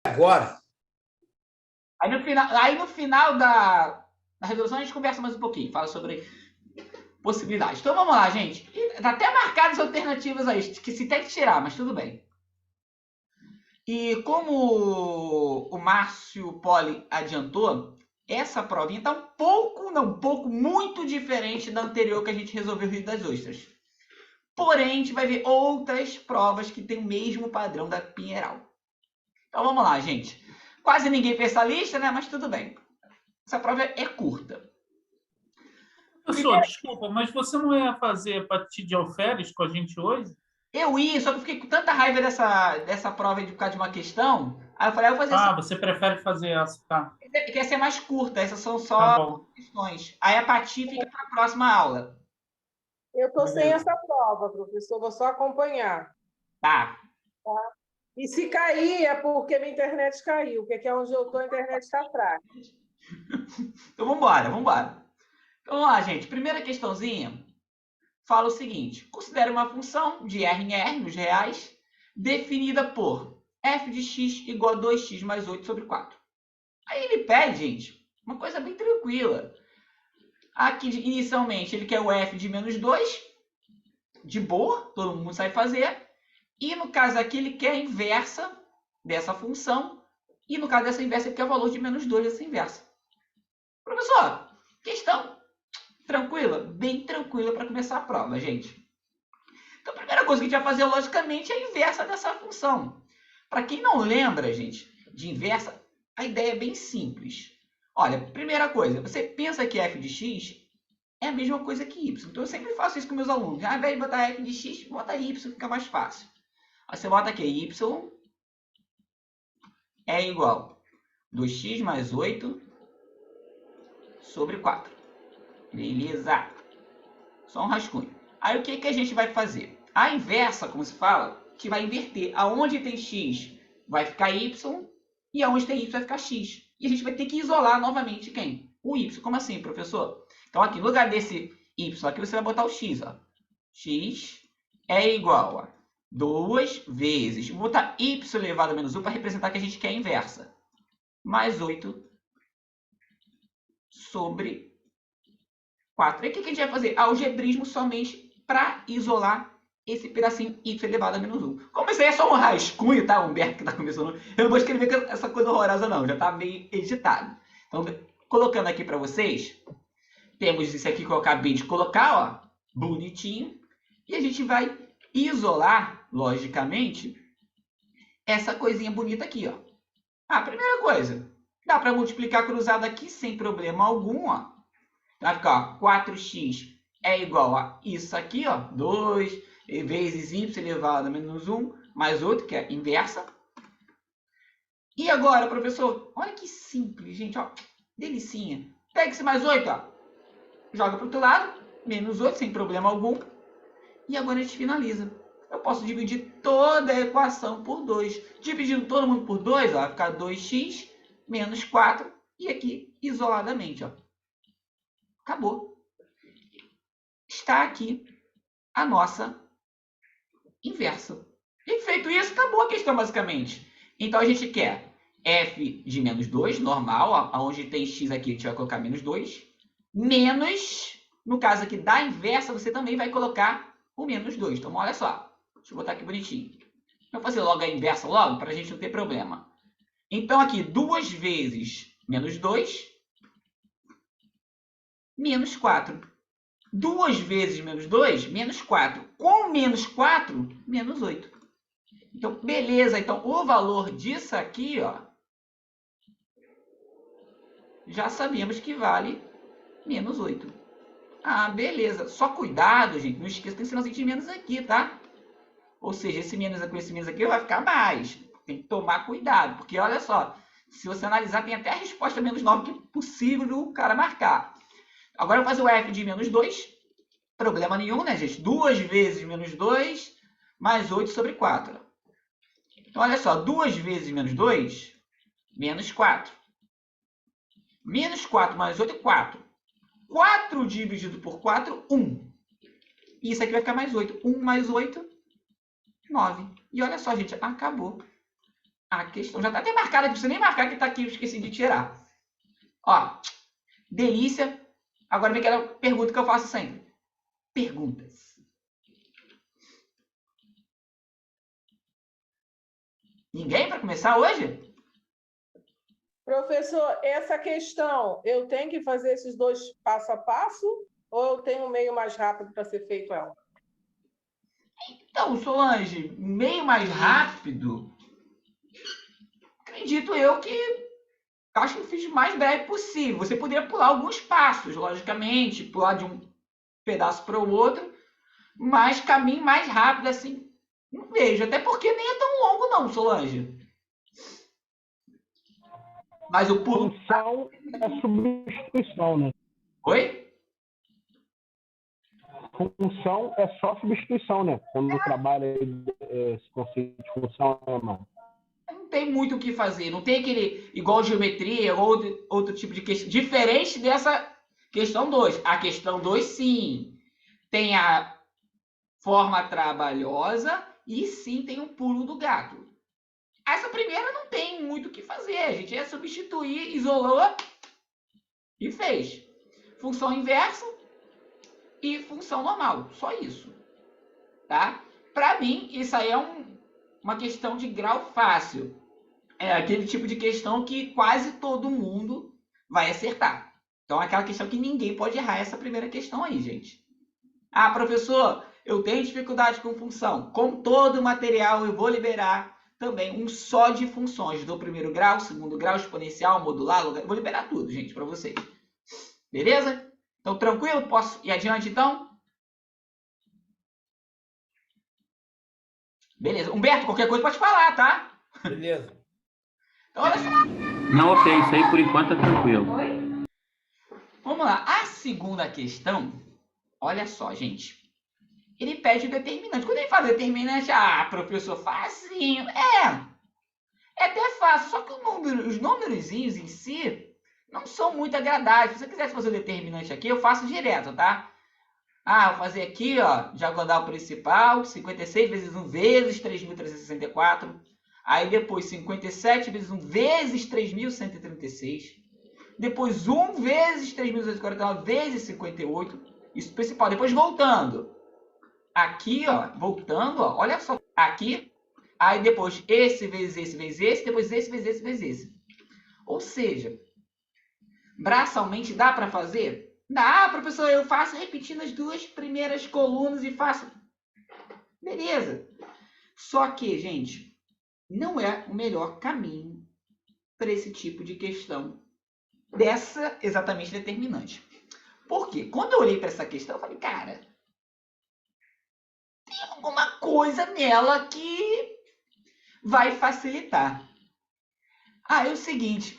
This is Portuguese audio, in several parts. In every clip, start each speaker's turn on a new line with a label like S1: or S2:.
S1: agora.
S2: Aí no final da resolução a gente conversa mais um pouquinho, fala sobre possibilidades. Então vamos lá, gente. Tá até marcadas alternativas aí, que se tem que tirar, mas tudo bem. E como o Márcio Poli adiantou, essa provinha está muito diferente da anterior que a gente resolveu o Rio das Ostras. Porém, a gente vai ver outras provas que têm o mesmo padrão da Pinheiral. Então vamos lá, gente. Quase ninguém fez essa lista, né? Mas tudo bem. Essa prova é curta.
S3: Professor, desculpa, mas você não ia fazer hepatite de alferes com a gente hoje?
S2: Eu ia, só que eu fiquei com tanta raiva dessa prova por causa de uma questão. Aí eu falei, eu vou fazer essa.
S3: Você prefere fazer essa, tá?
S2: Quer ser mais curta, essas são
S3: Tá
S2: só
S3: bom.
S2: questões. Aí a Pati fica para a próxima aula.
S4: Eu estou sem
S3: Beleza.
S4: essa prova, professor, vou só acompanhar.
S2: Tá.
S4: E se cair, é porque minha internet caiu, porque aqui é onde eu estou, a internet está fraca.
S2: Então vamos embora. Então vamos lá, gente. Primeira questãozinha fala o seguinte: considere uma função de R em R, nos reais, definida por f de x igual a 2x mais 8 sobre 4. Aí ele pede, gente, uma coisa bem tranquila. Aqui, inicialmente, ele quer o f de menos 2, de boa, todo mundo sabe fazer. E no caso aqui, ele quer a inversa dessa função. E no caso dessa inversa, ele quer o valor de menos 2 dessa inversa. Professor, questão tranquila? Bem tranquila para começar a prova, gente. Então, a primeira coisa que a gente vai fazer, logicamente, é a inversa dessa função. Para quem não lembra, gente, de inversa, a ideia é bem simples. Olha, primeira coisa, você pensa que f de x é a mesma coisa que y. Então, eu sempre faço isso com meus alunos. Ao invés de botar f de x, bota y, fica mais fácil. Aí você bota aqui, y é igual a 2x mais 8 sobre 4. Beleza. Só um rascunho. Aí o que a gente vai fazer? A inversa, como se fala, que vai inverter. Aonde tem x vai ficar y e aonde tem y vai ficar x. E a gente vai ter que isolar novamente quem? O y. Como assim, professor? Então aqui, no lugar desse y aqui, você vai botar o x. Ó. X é igual a 2 vezes. Vou botar y elevado a menos 1 para representar que a gente quer a inversa. Mais 8 sobre 4. E o que a gente vai fazer? Algebrismo somente para isolar esse pedacinho y elevado a menos 1. Como isso aí é só um rascunho, tá? O Humberto que está começando. Eu não vou escrever essa coisa horrorosa, não. Já está meio editado. Então, colocando aqui para vocês, temos isso aqui que eu acabei de colocar, ó, bonitinho. E a gente vai isolar, logicamente, essa coisinha bonita aqui, ó. A primeira coisa, dá para multiplicar cruzado aqui sem problema algum, ó. Vai ficar, ó, 4x é igual a isso aqui, ó, 2 vezes y elevado a menos 1, mais 8, que é a inversa. E agora, professor, olha que simples, gente, ó, delicinha. Pega esse mais 8, ó, joga para o outro lado, menos 8, sem problema algum. E agora a gente finaliza. Eu posso dividir toda a equação por 2. Dividindo todo mundo por 2, ó, vai ficar 2x menos 4. E aqui, isoladamente, ó. Acabou. Está aqui a nossa inversa. E feito isso, acabou a questão, basicamente. Então, a gente quer f de menos 2, normal, ó, onde tem x aqui, a gente vai colocar menos 2, menos, no caso aqui da inversa, você também vai colocar o menos 2. Então, olha só. Deixa eu botar aqui bonitinho. Vou fazer logo a inversa logo, para a gente não ter problema. Então, aqui, 2 vezes menos 2, menos 4. 2 vezes menos 2, menos 4. Com menos 4, menos 8. Então, beleza. Então, o valor disso aqui, ó, já sabemos que vale menos 8. Ah, beleza. Só cuidado, gente. Não esqueça que tem sinalzinho de menos aqui, tá? Ou seja, esse menos com esse menos aqui vai ficar mais. Tem que tomar cuidado, porque olha só, se você analisar, tem até a resposta menos 9 que é possível do cara marcar. Agora eu vou fazer o f de menos 2. Problema nenhum, né, gente? 2 vezes menos 2, mais 8 sobre 4. Então, olha só, 2 vezes menos 2, menos 4. Menos 4 mais 8 é 4. 4 dividido por 4, 1. E isso aqui vai ficar mais 8. 1 mais 8, 9. E olha só, gente, acabou. A questão já está até marcada, não precisa nem marcar que está aqui, eu esqueci de tirar. Ó, delícia. Agora vem aquela pergunta que eu faço sempre. Perguntas. Ninguém para começar hoje?
S4: Professor, essa questão, eu tenho que fazer esses 2 passo a passo ou eu tenho um meio mais rápido para ser feito ela?
S2: Então, Solange, meio mais rápido, acredito eu que acho que eu fiz o mais breve possível. Você poderia pular alguns passos, logicamente, pular de um pedaço para o outro, mas caminho mais rápido assim, não vejo. Até porque nem é tão longo não, Solange. Mas o pulo...
S1: Função é substituição, né?
S2: Oi?
S1: Função é só substituição, né? Quando trabalha esse conceito de função, né, mano?
S2: Não tem muito o que fazer. Não tem aquele, igual geometria, ou outro tipo de questão. Diferente dessa questão 2. A questão 2, sim. Tem a forma trabalhosa e sim tem o pulo do gato. Essa primeira não tem muito o que fazer. A gente ia substituir, isolou e fez. Função inversa e função normal. Só isso. Tá? Para mim, isso aí é uma questão de grau fácil. É aquele tipo de questão que quase todo mundo vai acertar. Então, é aquela questão que ninguém pode errar essa primeira questão aí, gente. Ah, professor, eu tenho dificuldade com função. Com todo o material, eu vou liberar também um só de funções do primeiro grau, segundo grau, exponencial, modular, logar... Vou liberar tudo, gente, para vocês. Beleza? Então, tranquilo? Posso ir adiante, então? Beleza. Humberto, qualquer coisa pode falar, tá?
S5: Beleza.
S2: Então, olha só.
S6: Não, ok, isso aí por enquanto é tranquilo.
S2: Vamos lá. A segunda questão, olha só, gente. Ele pede o determinante. Quando ele fala determinante, professor, facinho. É até fácil, só que os númerozinhos em si não são muito agradáveis. Se você quisesse fazer o determinante aqui, eu faço direto, tá? Vou fazer aqui, ó, diagonal principal, 56 vezes 1 vezes 3.364. Aí depois 57 vezes 1 vezes 3.136. Depois 1 vezes 3.249 vezes 58. Isso principal. Depois voltando. Aqui, ó, voltando, ó, olha só. Aqui. Aí depois esse vezes esse vezes esse. Depois esse vezes esse vezes esse. Ou seja, braçalmente dá para fazer? Dá, professor. Eu faço repetindo as 2 primeiras colunas e faço. Beleza. Só que, gente, não é o melhor caminho para esse tipo de questão dessa exatamente determinante. Por quê? Quando eu olhei para essa questão, eu falei, cara, tem alguma coisa nela que vai facilitar. É o seguinte,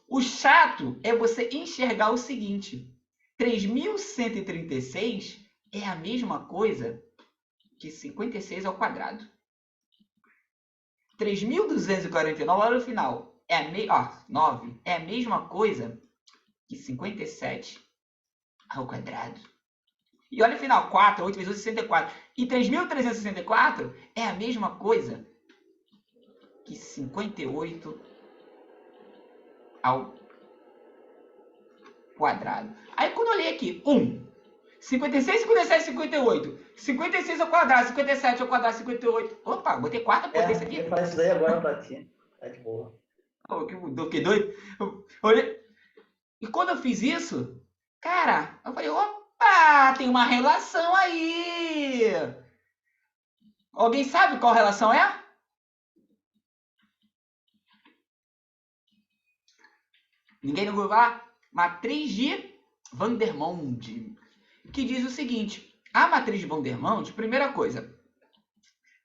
S2: o chato é você enxergar o seguinte, 3.136 é a mesma coisa que 56 ao quadrado. 3.249, olha no final, 9, é a mesma coisa que 57 ao quadrado. E olha o final, 4, 8 vezes 8, 64. E 3.364 é a mesma coisa que 58 ao quadrado. Aí quando eu olhei aqui, 56, 57, 58. 56 ao quadrado, 57 ao quadrado, 58. Opa, botei quarta potência aqui.
S5: Eu faço isso daí agora pra ti. Tá de boa.
S2: Que mudou, que doido. Olhei. E quando eu fiz isso, cara, eu falei, opa, tem uma relação aí. Alguém sabe qual relação é? Ninguém não vai falar? Matriz de Vandermonde, que diz o seguinte, a matriz de Vandermonde, primeira coisa,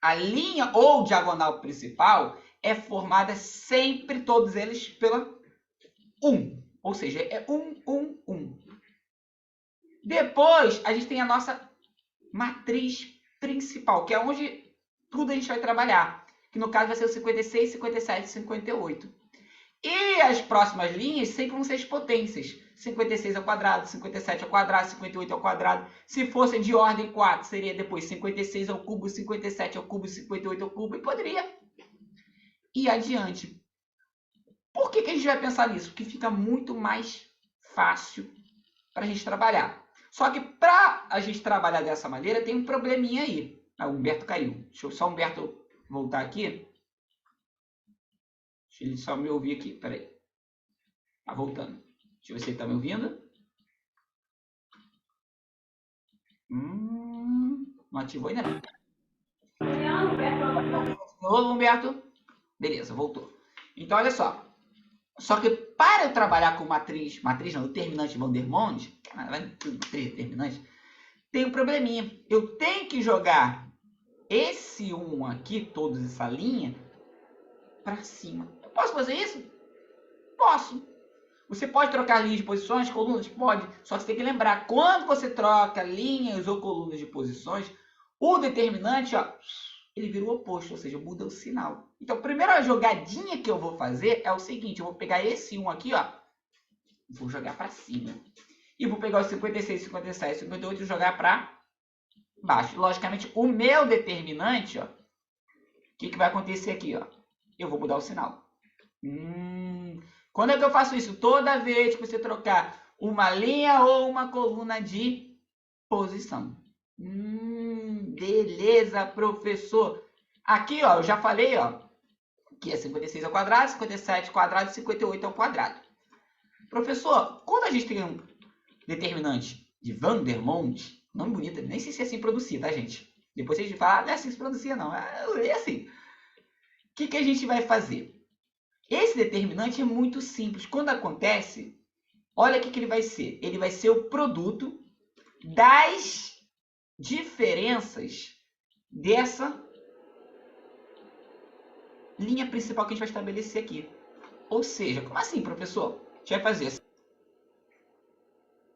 S2: a linha ou diagonal principal é formada sempre, todos eles, pela 1. Ou seja, é 1, 1, 1. Depois, a gente tem a nossa matriz principal, que é onde tudo a gente vai trabalhar. Que no caso vai ser o 56, 57, 58. E as próximas linhas sempre vão ser as potências. 56 ao quadrado, 57 ao quadrado, 58 ao quadrado. Se fossem de ordem 4, seria depois 56 ao cubo, 57 ao cubo, 58 ao cubo. E poderia e adiante. Por que a gente vai pensar nisso? Porque fica muito mais fácil para a gente trabalhar. Só que para a gente trabalhar dessa maneira, tem um probleminha aí. Ah, o Humberto caiu. Deixa eu só o Humberto voltar aqui. Deixa ele só me ouvir aqui. Peraí. Tá voltando. Deixa eu ver se ele está me ouvindo. Não ativou ainda não. Alô, Humberto? Beleza, voltou. Então, olha só. Só que para eu trabalhar com matriz não, determinante Vandermonde, matriz determinante, tem um probleminha. Eu tenho que jogar esse 1 aqui, toda essa linha, para cima. Eu posso fazer isso? Posso. Você pode trocar linhas de posições, colunas? Pode. Só que você tem que lembrar, quando você troca linhas ou colunas de posições, o determinante, ó, ele vira o oposto, ou seja, muda o sinal. Então, a primeira jogadinha que eu vou fazer é o seguinte, eu vou pegar esse 1 aqui, ó, vou jogar para cima. E vou pegar o 56, 57, 58 e jogar para baixo. Logicamente, o meu determinante, ó, o que vai acontecer aqui, ó? Eu vou mudar o sinal. Quando é que eu faço isso? Toda vez que você trocar uma linha ou uma coluna de posição. Beleza, professor. Aqui, ó, eu já falei, ó, que é 56 ao quadrado, 57 ao quadrado e 58 ao quadrado. Professor, quando a gente tem um determinante de Vandermonde, nome bonito, nem sei se é assim pronuncia, tá, gente? Depois vocês falam, não é assim que se pronuncia, não. É assim. O que a gente vai fazer? Esse determinante é muito simples. Quando acontece, olha o que ele vai ser. Ele vai ser o produto das diferenças dessa linha principal que a gente vai estabelecer aqui. Ou seja, como assim, professor? A gente vai fazer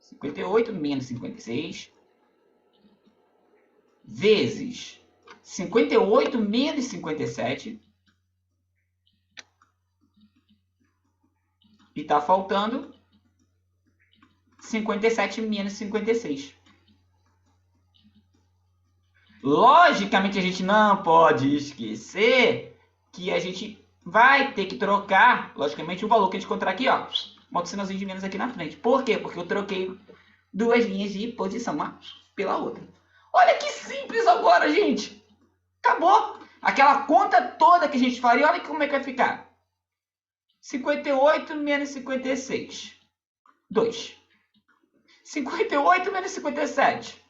S2: 58 menos 56 vezes 58 menos 57 e está faltando 57 menos 56. Logicamente, a gente não pode esquecer que a gente vai ter que trocar, logicamente, o valor que a gente encontrar aqui, ó, bota o sinalzinho de menos aqui na frente. Por quê? Porque eu troquei duas linhas de posição, uma pela outra. Olha que simples agora, gente. Acabou. Aquela conta toda que a gente faria, olha como é que vai ficar. 58 menos 56. 2. 58 menos 57.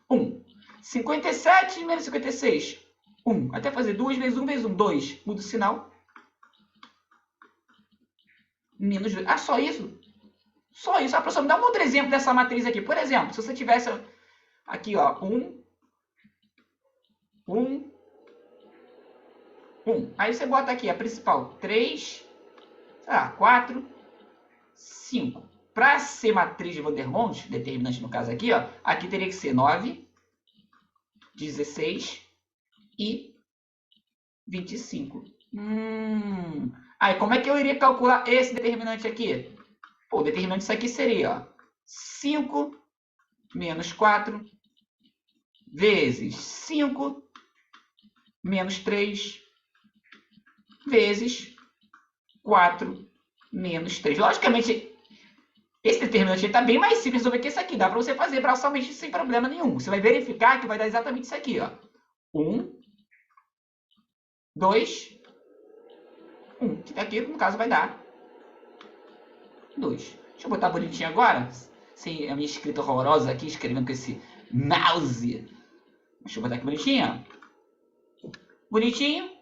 S2: 1. 57 menos 56. 1. Até fazer 2 vezes 1 vezes 1. 2. Muda o sinal. Menos 2. Ah, só isso? Só isso. Ah, professor, me dá um outro exemplo dessa matriz aqui. Por exemplo, se você tivesse aqui, ó, 1. Aí você bota aqui a principal. 3, 4, 5. Para ser matriz de Vandermonde, determinante no caso aqui, ó, aqui teria que ser 9, 16 e 25. Aí, como é que eu iria calcular esse determinante aqui? Pô, o determinante disso aqui seria, ó, 5 menos 4 vezes 5 menos 3 vezes 4 menos 3. Logicamente, esse determinante está bem mais simples do que esse aqui. Dá para você fazer braçalmente sem problema nenhum. Você vai verificar que vai dar exatamente isso aqui, ó. 1, 2, 1. Que aqui, no caso, vai dar 2. Deixa eu botar bonitinho agora. Sem a minha escrita horrorosa aqui, escrevendo com esse mouse. Deixa eu botar aqui bonitinho, ó. Bonitinho.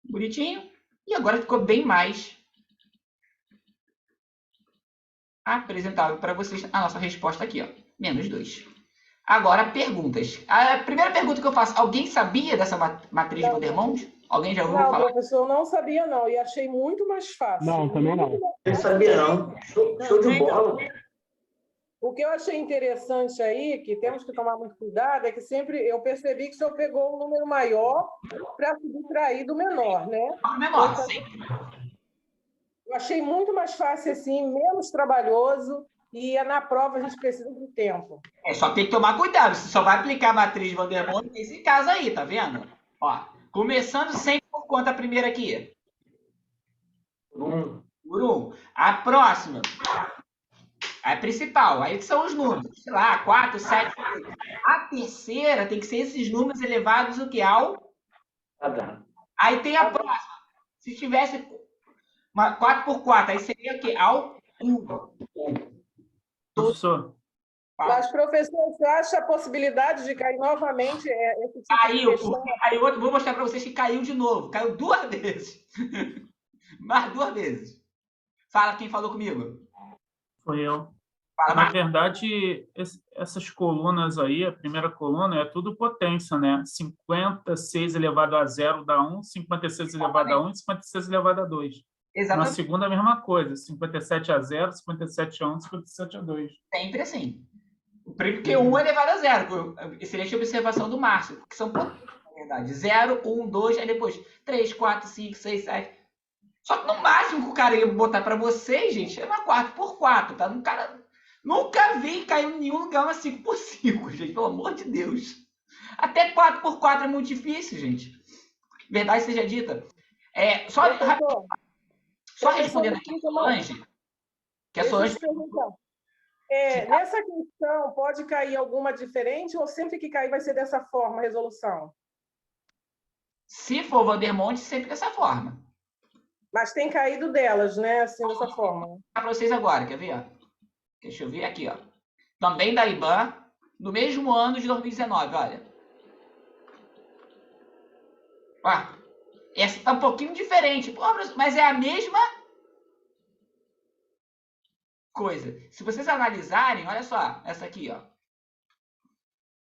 S2: Bonitinho. E agora ficou bem mais apresentável para vocês a nossa resposta aqui, ó. Menos 2. Agora, perguntas. A primeira pergunta que eu faço, alguém sabia dessa matriz de Vandermonde? Alguém já ouviu falar?
S4: Não, professor, não sabia não. E achei muito mais fácil.
S1: Não, também não.
S5: Não sabia, não. Show de bola.
S4: O que eu achei interessante aí, que temos que tomar muito cuidado, é que sempre eu percebi que o senhor pegou um número maior para subtrair do menor, né?
S2: Menor, sempre.
S4: Eu achei muito mais fácil assim, menos trabalhoso, e na prova a gente precisa de tempo.
S2: Só tem que tomar cuidado. Você só vai aplicar a matriz de Vandermonde nesse caso aí, tá vendo? Ó, começando sempre por conta a primeira aqui. Por 1. A próxima. A principal. Aí que são os números. Sei lá, 4, 7, 8. A terceira tem que ser esses números elevados o que? Ao? Aí tem a próxima. Se tivesse 4 por 4, aí seria o quê? Ao cubo.
S3: Professor,
S4: Mas, professor, você acha a possibilidade de cair novamente esse tipo de
S2: Caiu,
S4: questão?
S2: porque caiu outro. Vou mostrar para vocês que caiu de novo. Caiu 2 vezes. Mais 2 vezes. Fala quem falou comigo.
S3: foi eu.
S2: Fala,
S3: Na
S2: Marcos.
S3: verdade, essas colunas aí, a primeira coluna é tudo potência, né? 56 elevado a 0 dá 1, 56 elevado a 1 e 56 elevado a 2. Na
S2: Exatamente.
S3: segunda, a mesma coisa. 57 a 0, 57 a 1, 57 a 2.
S2: Sempre assim. Porque 1 é elevado a 0. Excelente observação do Márcio. Que são potências, na verdade. 0, 1, 2, aí depois 3, 4, 5, 6, 7. Só que no máximo que o cara ia botar para vocês, gente, é uma 4 por 4, tá? O cara nunca vi cair em nenhum lugar uma 5 por 5, gente. Pelo amor de Deus. Até 4 por 4 é muito difícil, gente. Verdade seja dita. Só respondendo aqui a Solange, que a Solange...
S4: Nessa questão, pode cair alguma diferente ou sempre que cair vai ser dessa forma a resolução?
S2: Se for Vandermonte, sempre dessa forma.
S4: Mas tem caído delas, né? Assim, dessa forma.
S2: Vou para vocês agora, quer ver? Deixa eu ver aqui, ó. Também da IBAN, no mesmo ano de 2019, olha. Ó, essa tá um pouquinho diferente, mas é a mesma coisa. Se vocês analisarem, olha só, essa aqui, ó.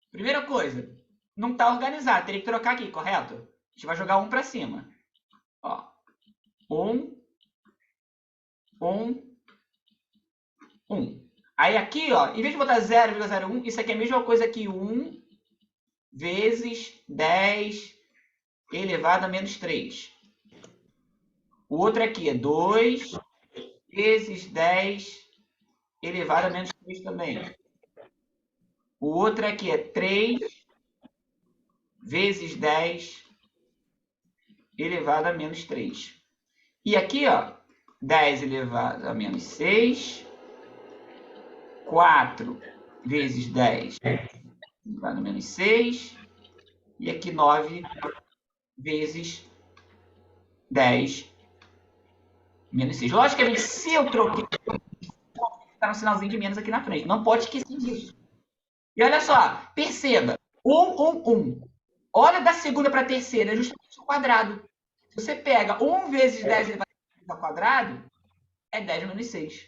S2: Primeira coisa, não tá organizado, teria que trocar aqui, correto? A gente vai jogar 1 para cima. Ó. 1. Aí aqui, ó, em vez de botar 0,01, isso aqui é a mesma coisa que 1 vezes 10 elevado a menos 3. O outro aqui é 2 vezes 10 elevado a menos 3 também. O outro aqui é 3 vezes 10 elevado a menos 3. E aqui, ó, 10 elevado a menos 6, 4 vezes 10 elevado a menos 6, e aqui 9 vezes 10 menos 6. Logicamente, se eu troquei, está um sinalzinho de menos aqui na frente. Não pode esquecer disso. E olha só, perceba, 1. Olha da segunda para a terceira, é justamente o quadrado. Você pega 1 vezes 10 elevado a 6 ao quadrado, é 10 menos 6.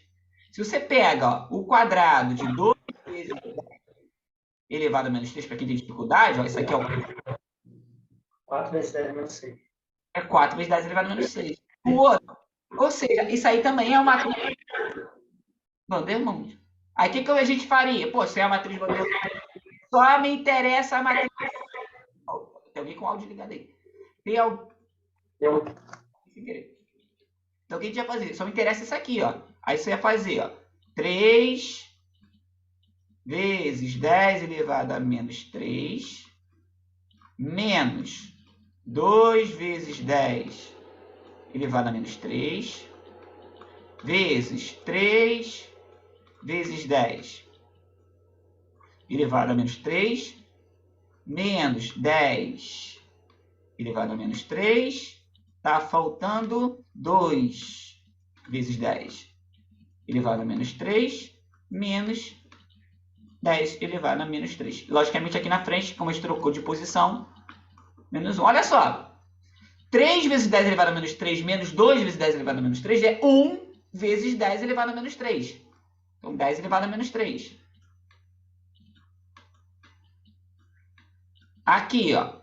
S2: Se você pega o quadrado de 2 vezes 10 elevado a menos 3, para quem tem dificuldade, ó, isso aqui é o
S5: 4 vezes 10 menos 6.
S2: É 4 vezes 10 elevado a menos 6. O outro, ou seja, isso aí também é uma matriz Vandermonde. Aí o que a gente faria? Pô, se é a matriz Vandermonde, só me interessa a matriz... Tem alguém com áudio ligado aí. Tem alguém... Então, o que a gente ia fazer? Só me interessa isso aqui, ó. Aí você ia fazer, ó. 3 vezes 10 elevado a menos 3 menos 2 vezes 10 elevado a menos 3 vezes 3 vezes 10 elevado a menos 3 menos 10 elevado a menos 3. Está faltando 2 vezes 10 elevado a menos 3 menos 10 elevado a menos 3. Logicamente, aqui na frente, como a gente trocou de posição, menos 1. Olha só. 3 vezes 10 elevado a menos 3 menos 2 vezes 10 elevado a menos 3 é 1 vezes 10 elevado a menos 3. Então, 10 elevado a menos 3. Aqui, ó.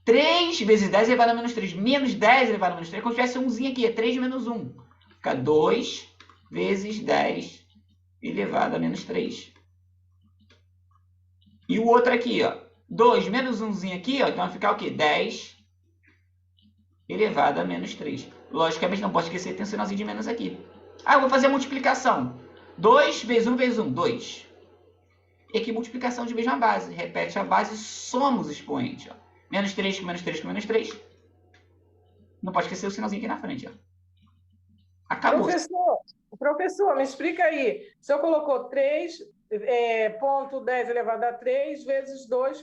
S2: 3 vezes 10 elevado a menos 3 menos 10 elevado a menos 3. Como se tivesse umzinho aqui, é 3 menos 1. Fica 2 vezes 10 elevado a menos 3. E o outro aqui, ó. 2 menos 1zinho aqui, ó. Então vai ficar o quê? 10 elevado a menos 3. Logicamente, não pode esquecer que tem um sinalzinho de menos aqui. Ah, eu vou fazer a multiplicação. 2 vezes 1 vezes 1, 2. E aqui multiplicação de mesma base. Repete a base, soma os expoentes. Ó. Menos 3 com menos 3 com menos 3. Não pode esquecer o sinalzinho aqui na frente, ó. Acabou.
S4: Professor, me explica aí. O senhor colocou 3,10 elevado a 3 vezes 2,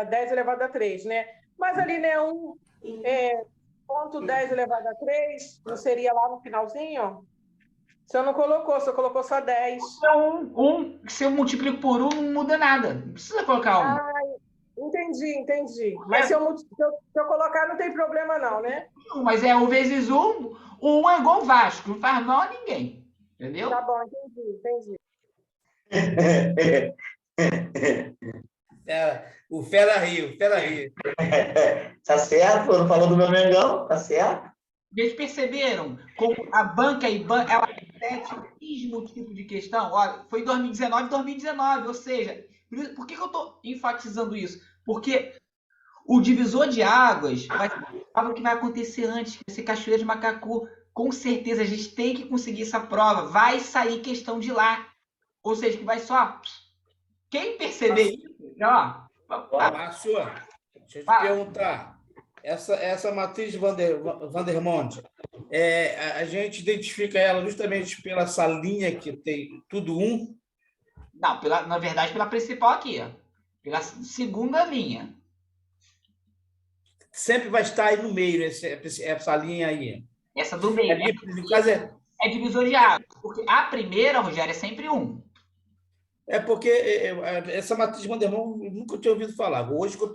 S4: 10 elevado a 3, né? Mas ali, né, 0,10 elevado a 3, não seria lá no finalzinho? O senhor não colocou, o senhor colocou só 10.
S2: Então, se eu multiplico por 1, não muda nada. Não precisa colocar 1.
S4: Entendi. Mas se eu colocar, não tem problema não, né?
S2: Mas é 1 vezes 1. O 1 é igual o Vasco. Não faz mal a ninguém. Entendeu?
S4: Tá bom, entendi.
S7: O Fera Rio.
S5: Tá certo? Não falou do meu Mengão? Tá certo?
S2: Vocês perceberam como a banca ela repete o mesmo tipo de questão? Olha, foi em 2019, ou seja, por que eu estou enfatizando isso? Porque o divisor de águas vai ser algo que vai acontecer antes, que vai ser Cachoeira de Macacu. Com certeza, a gente tem que conseguir essa prova. Vai sair questão de lá. Ou seja, que vai só... Quem perceber isso, ó...
S7: Márcio, deixa eu te perguntar. Essa matriz Vandermonde, a gente identifica ela justamente pela essa linha que tem tudo 1?
S2: Não, na verdade, pela principal aqui, ó. Pela segunda linha.
S7: Sempre vai estar aí no meio, essa linha aí.
S2: Essa do meio.
S7: No caso
S2: é divisor de águas. Porque a primeira, Rogério, é sempre 1.
S7: É porque essa matriz Vandermonde eu nunca tinha ouvido falar. Hoje que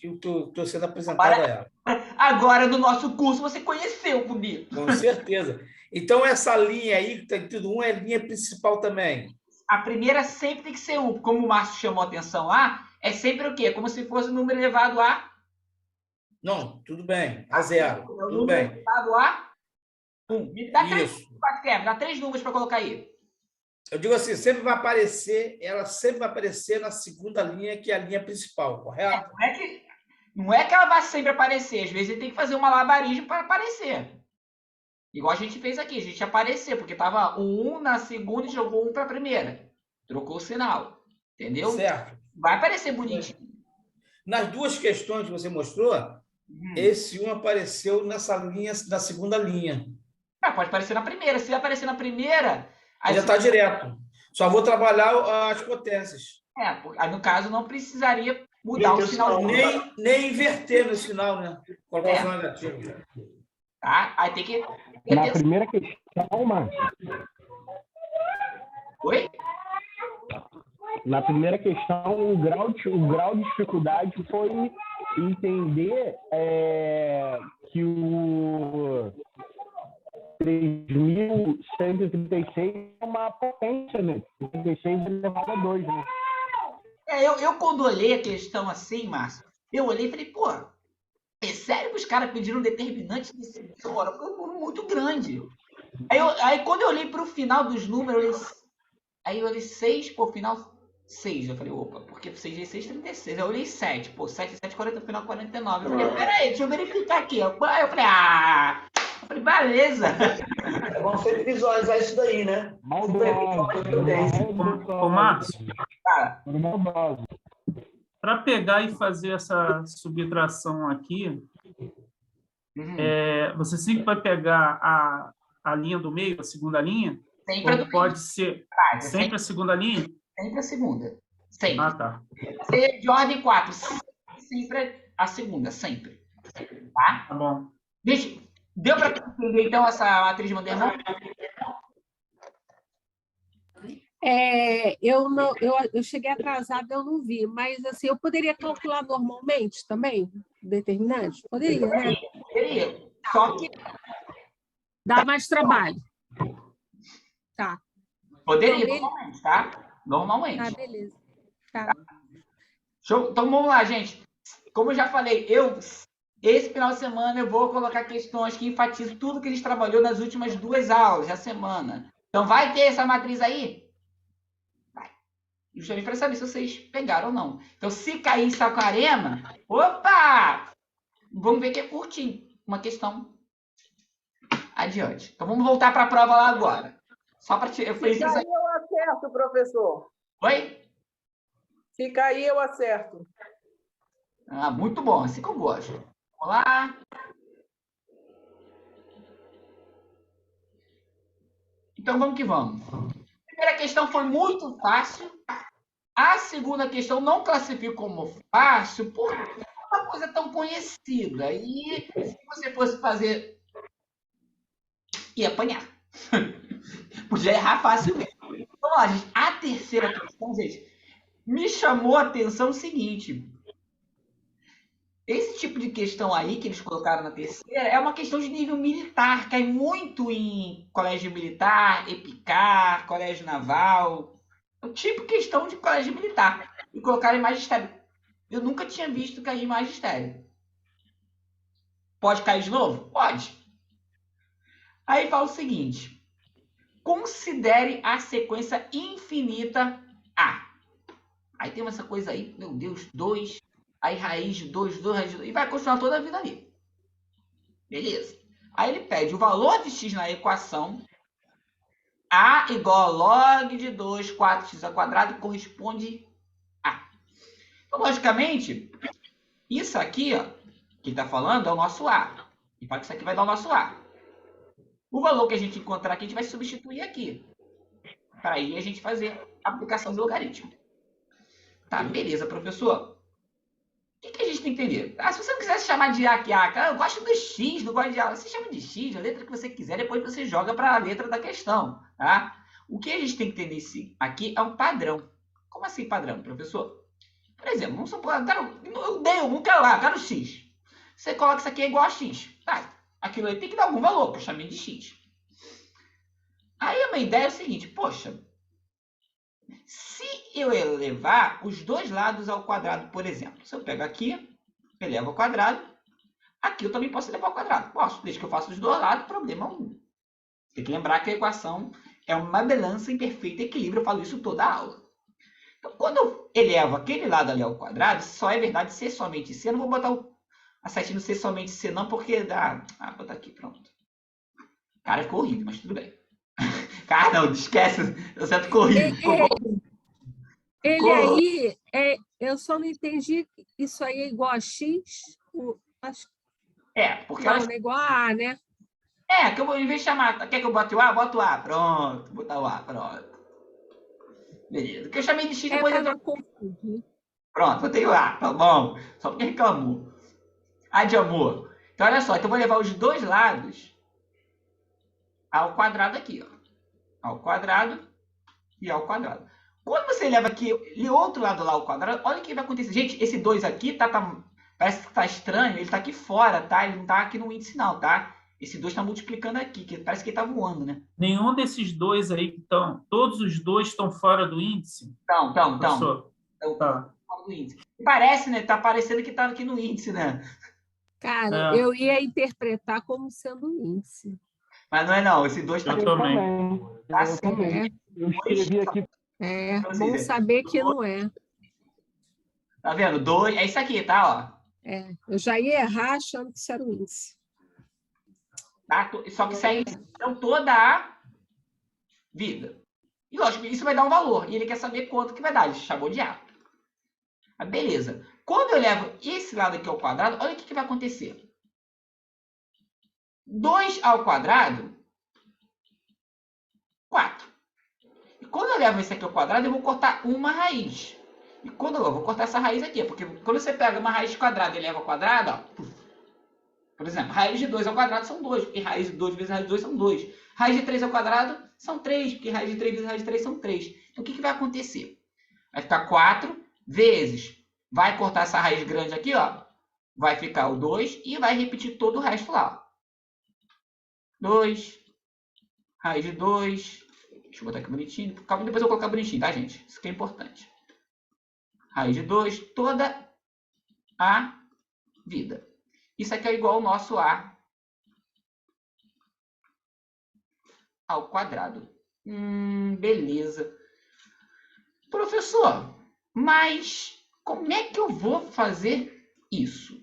S7: eu estou sendo apresentado a ela.
S2: Agora, no nosso curso, você conheceu comigo.
S7: Com certeza. Então, essa linha aí, que tem tudo 1, é a linha principal também.
S2: A primeira sempre tem que ser 1. Como o Márcio chamou a atenção lá, é sempre o quê? Como se fosse um número elevado a...
S7: Não, tudo bem. A 0. Tudo bem.
S2: Elevado a 1. Me dá
S7: Isso.
S2: dá 3 números para colocar aí.
S7: Eu digo assim, ela sempre vai aparecer na segunda linha, que é a linha principal, correto?
S2: Não é que ela vai sempre aparecer. Às vezes tem que fazer um malabarismo para aparecer. Igual a gente fez aqui. A gente apareceu, porque estava o 1 na segunda e jogou 1 para a primeira. Trocou o sinal. Entendeu?
S7: Certo.
S2: Vai aparecer bonitinho.
S7: Nas duas questões que você mostrou, esse 1 apareceu nessa linha, na segunda linha.
S2: Pode aparecer na primeira. Se aparecer na primeira...
S7: Aí já está direto. Só vou trabalhar as potências.
S2: Aí no caso não precisaria mudar o sinal.
S7: Nem inverter no sinal, né? Colocar o sinal negativo.
S2: Tá? Aí tem que...
S1: Na primeira questão, Márcio.
S2: Oi?
S1: Na primeira questão, o grau de dificuldade foi entender que o 3.136 é uma potência, né? 36 elevado a 2, né?
S2: Eu quando olhei a questão assim, Márcio, eu olhei e falei, pô, é sério que os caras pediram um determinante de hora? Foi muito grande. Aí quando eu olhei para o final dos números, eu olhei 6, pô, final 6. Eu falei, opa, porque 6 vezes 6, 36. Eu olhei 7, pô, 7, 7, 40, final 49. Eu falei, peraí, deixa eu verificar aqui. Aí eu falei, beleza.
S5: É bom sempre visualizar isso daí, né?
S3: Ô, Márcio,
S2: Cara,
S3: para pegar e fazer essa subtração aqui, você sempre vai pegar a linha do meio, a segunda linha?
S2: sempre
S3: Ou pode ser sempre a segunda linha?
S2: Sempre a segunda. Sempre.
S3: Ah, tá.
S2: Se de ordem 4, sempre a segunda, sempre. Tá?
S3: Tá bom.
S2: Gente, deu para entender, então, essa matriz Vandermonde?
S8: Eu cheguei atrasada, eu não vi, mas assim, eu poderia calcular normalmente também, determinante? Poderia, né?
S2: Poderia. Só que
S8: dá mais trabalho. Tá.
S2: poderia, normalmente, tá? Normalmente.
S8: Tá, beleza. Tá.
S2: Show? Então, vamos lá, gente. Como eu já falei, esse final de semana eu vou colocar questões que enfatizam tudo que a gente trabalhou nas últimas 2 aulas da semana. Então, vai ter essa matriz aí? Vai. Justamente para saber se vocês pegaram ou não. Então, se cair em Saquarema, opa! Vamos ver que é curtinho. Uma questão adiante. Então, vamos voltar para a prova lá agora. Só para te...
S4: Se cair, eu acerto, professor.
S2: Oi?
S4: Se cair, eu acerto.
S2: Ah, muito bom, assim que eu gosto. Vamos lá. Então, vamos que vamos. A primeira questão foi muito fácil. A segunda questão não classifico como fácil, porque é uma coisa tão conhecida. E se você fosse fazer, ia apanhar. Podia errar facilmente. Vamos lá, gente. A terceira questão, gente, me chamou a atenção o seguinte. Esse tipo de questão aí que eles colocaram na terceira é uma questão de nível militar, cai muito em colégio militar, EPICAR, colégio naval. É o tipo de questão de colégio militar. E colocaram em magistério. Eu nunca tinha visto cair em magistério. Pode cair de novo? Pode. Aí fala o seguinte. Considere a sequência infinita A. Aí tem essa coisa aí, meu Deus, 2, aí raiz de 2, raiz de 2, e vai continuar toda a vida ali. Beleza. Aí ele pede o valor de x na equação A igual a log de 2, 4x ao quadrado, corresponde a. Então, logicamente, isso aqui, ó, que está falando é o nosso A. E fala que isso aqui vai dar o nosso A. O valor que a gente encontrar aqui, a gente vai substituir aqui. Para aí a gente fazer a aplicação do logaritmo. Tá, beleza, professor. O que a gente tem que entender? Ah, se você não quiser se chamar de A aqui, eu gosto do X, não gosto de A. Você chama de X, a letra que você quiser, depois você joga para a letra da questão. Tá? O que a gente tem que entender aqui é um padrão. Como assim padrão, professor? Por exemplo, vamos supor, eu dei um, quero lá, quero X. Você coloca isso aqui é igual a X. Tá, aquilo aí tem que dar algum valor, que eu chamei de X. Aí uma ideia é o seguinte, poxa, se eu elevar os dois lados ao quadrado, por exemplo, se eu pego aqui, elevo ao quadrado, aqui eu também posso elevar ao quadrado. Posso, desde que eu faça os dois lados, problema algum. Tem que lembrar que a equação é uma balança em perfeito equilíbrio, eu falo isso toda a aula. Então, quando eu elevo aquele lado ali ao quadrado, só é verdade ser somente C. Eu não vou botar a setinha no ser somente C não, porque dá... Ah, vou botar aqui, pronto. Cara, ficou horrível, mas tudo bem. Cara, não, esquece. Eu sempre ficou horrível.
S8: Ele aí, eu só não entendi, isso aí é igual a X?
S2: Porque
S8: não, é igual a A, né?
S2: Que eu vou, em vez de chamar, quer que eu bote o A? Bota o A, pronto. Botar o A, pronto. Beleza. Porque eu chamei de X depois...
S8: Para não confundir.
S2: Pronto, botei o A, tá bom. Só porque reclamou. A de amor. Então, olha só, então eu vou levar os dois lados ao quadrado aqui, ó. Ao quadrado e ao quadrado. Quando você leva aqui o outro lado lá ao quadrado, olha o que vai acontecer. Gente, esse 2 aqui parece que tá estranho, ele tá aqui fora, tá? Ele não tá aqui no índice não, tá? Esse 2 tá multiplicando aqui, que parece que ele tá voando, né?
S3: Nenhum desses dois aí que estão... Todos os dois estão fora do índice?
S2: Estão.
S3: Tá.
S2: Fora do índice. Parece, né? Tá parecendo que tá aqui no índice, né?
S8: Cara, eu ia interpretar como sendo índice.
S2: Mas não é não, esse 2 tá
S3: Eu
S2: aqui.
S3: também.
S2: Tá
S1: Eu também. Eu escrevi aqui.
S8: Bom saber que não é.
S2: Tá vendo? 2, é isso aqui, tá? Ó.
S8: Eu já ia errar achando que isso era o índice.
S2: Tá? Só que isso aí é toda a vida. E lógico, isso vai dar um valor. E ele quer saber quanto que vai dar. Ele chamou de A. Mas beleza. Quando eu levo esse lado aqui ao quadrado, olha o que vai acontecer. 2 ao quadrado, 4. E quando eu levo esse aqui ao quadrado, eu vou cortar uma raiz. E quando eu vou cortar essa raiz aqui, porque quando você pega uma raiz quadrada e leva ao quadrado, ó, por exemplo, raiz de 2 ao quadrado são 2, porque raiz de 2 vezes raiz de 2 são 2. Raiz de 3 ao quadrado são 3, porque raiz de 3 vezes raiz de 3 são 3. Então, o que vai acontecer? Vai ficar 4 vezes. Vai cortar essa raiz grande aqui, ó. Vai ficar o 2 e vai repetir todo o resto lá. 2, raiz de 2. Deixa eu botar aqui bonitinho. Depois eu vou colocar bonitinho, tá, gente? Isso que é importante. Raiz de 2, toda a vida. Isso aqui é igual ao nosso A ao quadrado. Beleza. Professor, mas como é que eu vou fazer isso?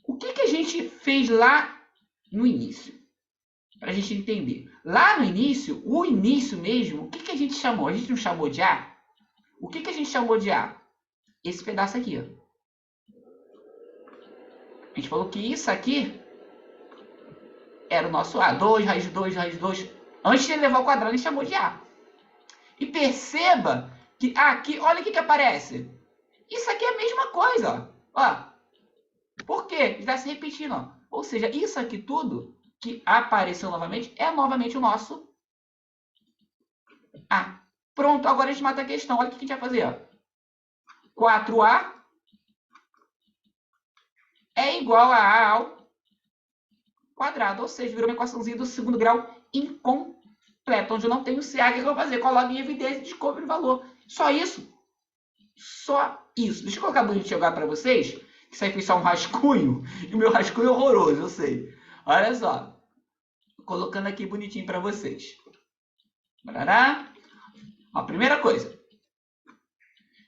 S2: O que a gente fez lá no início? Para a gente entender. Lá no início, o início mesmo, o que a gente chamou? A gente não chamou de A? O que a gente chamou de A? Esse pedaço aqui, ó. A gente falou que isso aqui era o nosso A. 2, raiz de 2, raiz de 2. Antes de elevar ao quadrado, a gente chamou de A. E perceba que aqui, olha o que aparece. Isso aqui é a mesma coisa. Ó. Por quê? Está se repetindo. Ó. Ou seja, isso aqui tudo que apareceu novamente é novamente o nosso A. Pronto, agora a gente mata a questão. Olha o que a gente vai fazer. Ó. 4A é igual a A ao quadrado. Ou seja, virou uma equaçãozinha do segundo grau incompleta, onde eu não tenho CA. O que eu vou fazer? Coloco em evidência e descobre o valor. Só isso. Só isso. Deixa eu colocar bonitinho agora para vocês. Isso aí foi só um rascunho. E o meu rascunho é horroroso, eu sei. Olha só. Colocando aqui bonitinho para vocês. Barará. Ó, primeira coisa.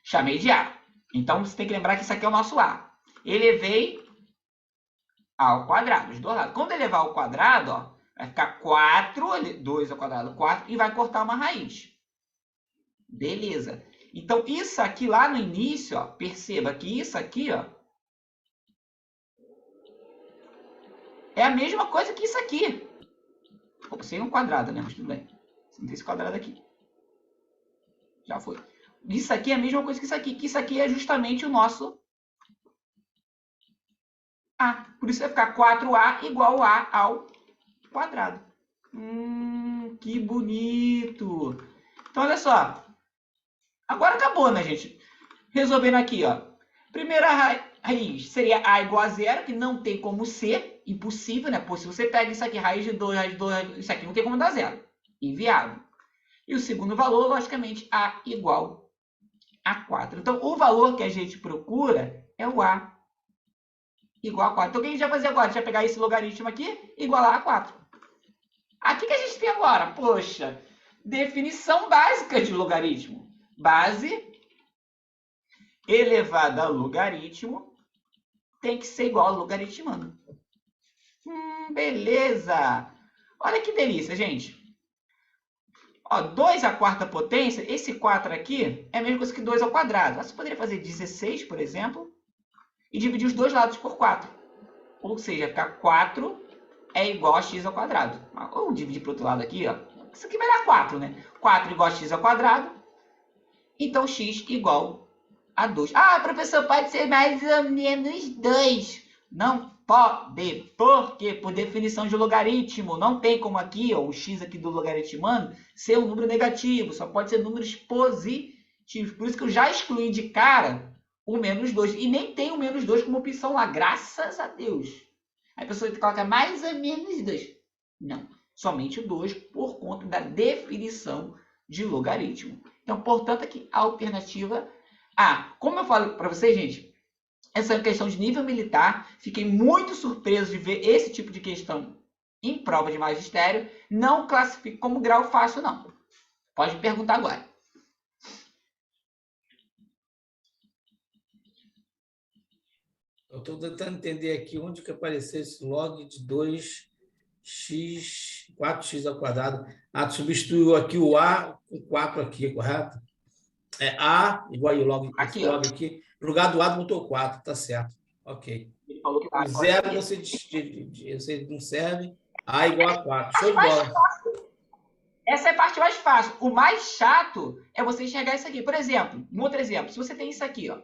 S2: Chamei de A. Então, você tem que lembrar que isso aqui é o nosso A. Elevei ao quadrado, os dois lados. Quando elevar ao quadrado, ó, vai ficar 4, 2 ao quadrado, 4, e vai cortar uma raiz. Beleza. Então, isso aqui lá no início, ó, perceba que isso aqui, ó, é a mesma coisa que isso aqui. Opa, sem um quadrado, né? Mas tudo bem. Não tem esse quadrado aqui. Já foi. Isso aqui é a mesma coisa que isso aqui. Que isso aqui é justamente o nosso A. Por isso vai ficar 4A igual a ao quadrado. Que bonito. Então, olha só. Agora acabou, né, gente? Resolvendo aqui, ó. Primeira raiz seria A igual a zero, que não tem como ser. Impossível, né? Pô, se você pega isso aqui, raiz de 2, raiz de 2, isso aqui não tem como dar zero. Inviável. E o segundo valor, logicamente, A igual a 4. Então, o valor que a gente procura é o A igual a 4. Então, o que a gente vai fazer agora? A gente vai pegar esse logaritmo aqui e igualar a 4. Aqui que a gente tem agora? Poxa, definição básica de logaritmo. Base elevada a logaritmo tem que ser igual a logaritmando. Beleza. Olha que delícia, gente. Ó, 2 à quarta potência, esse 4 aqui é a mesma coisa que 2 ao quadrado. Você poderia fazer 16, por exemplo, e dividir os dois lados por 4. Ou seja, ficar 4 é igual a x ao quadrado. Ou dividir para o outro lado aqui, ó. Isso aqui vai dar 4, né? 4 igual a x ao quadrado. Então, x igual a 2. Ah, professor, pode ser mais ou menos 2. Não pode. Por quê? Por definição de logaritmo. Não tem como aqui, ó, o x aqui do logaritmando, ser um número negativo. Só pode ser números positivos. Por isso que eu já excluí de cara o menos 2. E nem tem o menos 2 como opção lá. Graças a Deus. Aí a pessoa coloca mais ou menos 2. Não. Somente o 2 por conta da definição de logaritmo. Então, portanto, aqui a alternativa A. Como eu falo para vocês, gente, essa é uma questão de nível militar. Fiquei muito surpreso de ver esse tipo de questão em prova de magistério. Não classifico como grau fácil, não. Pode me perguntar agora.
S7: Eu estou tentando entender aqui onde que apareceu esse log de 2x, 4x ao quadrado. Ah, tu substituiu aqui o A com 4 aqui, correto? É A igual aí o log aqui. Log aqui. No lugar do A, botou 4, tá certo. Ok.
S2: Ele falou que
S7: o zero você não serve. A igual a 4. Show de bola.
S2: Essa é a parte mais fácil. O mais chato é você enxergar isso aqui. Por exemplo, um outro exemplo. Se você tem isso aqui, ó.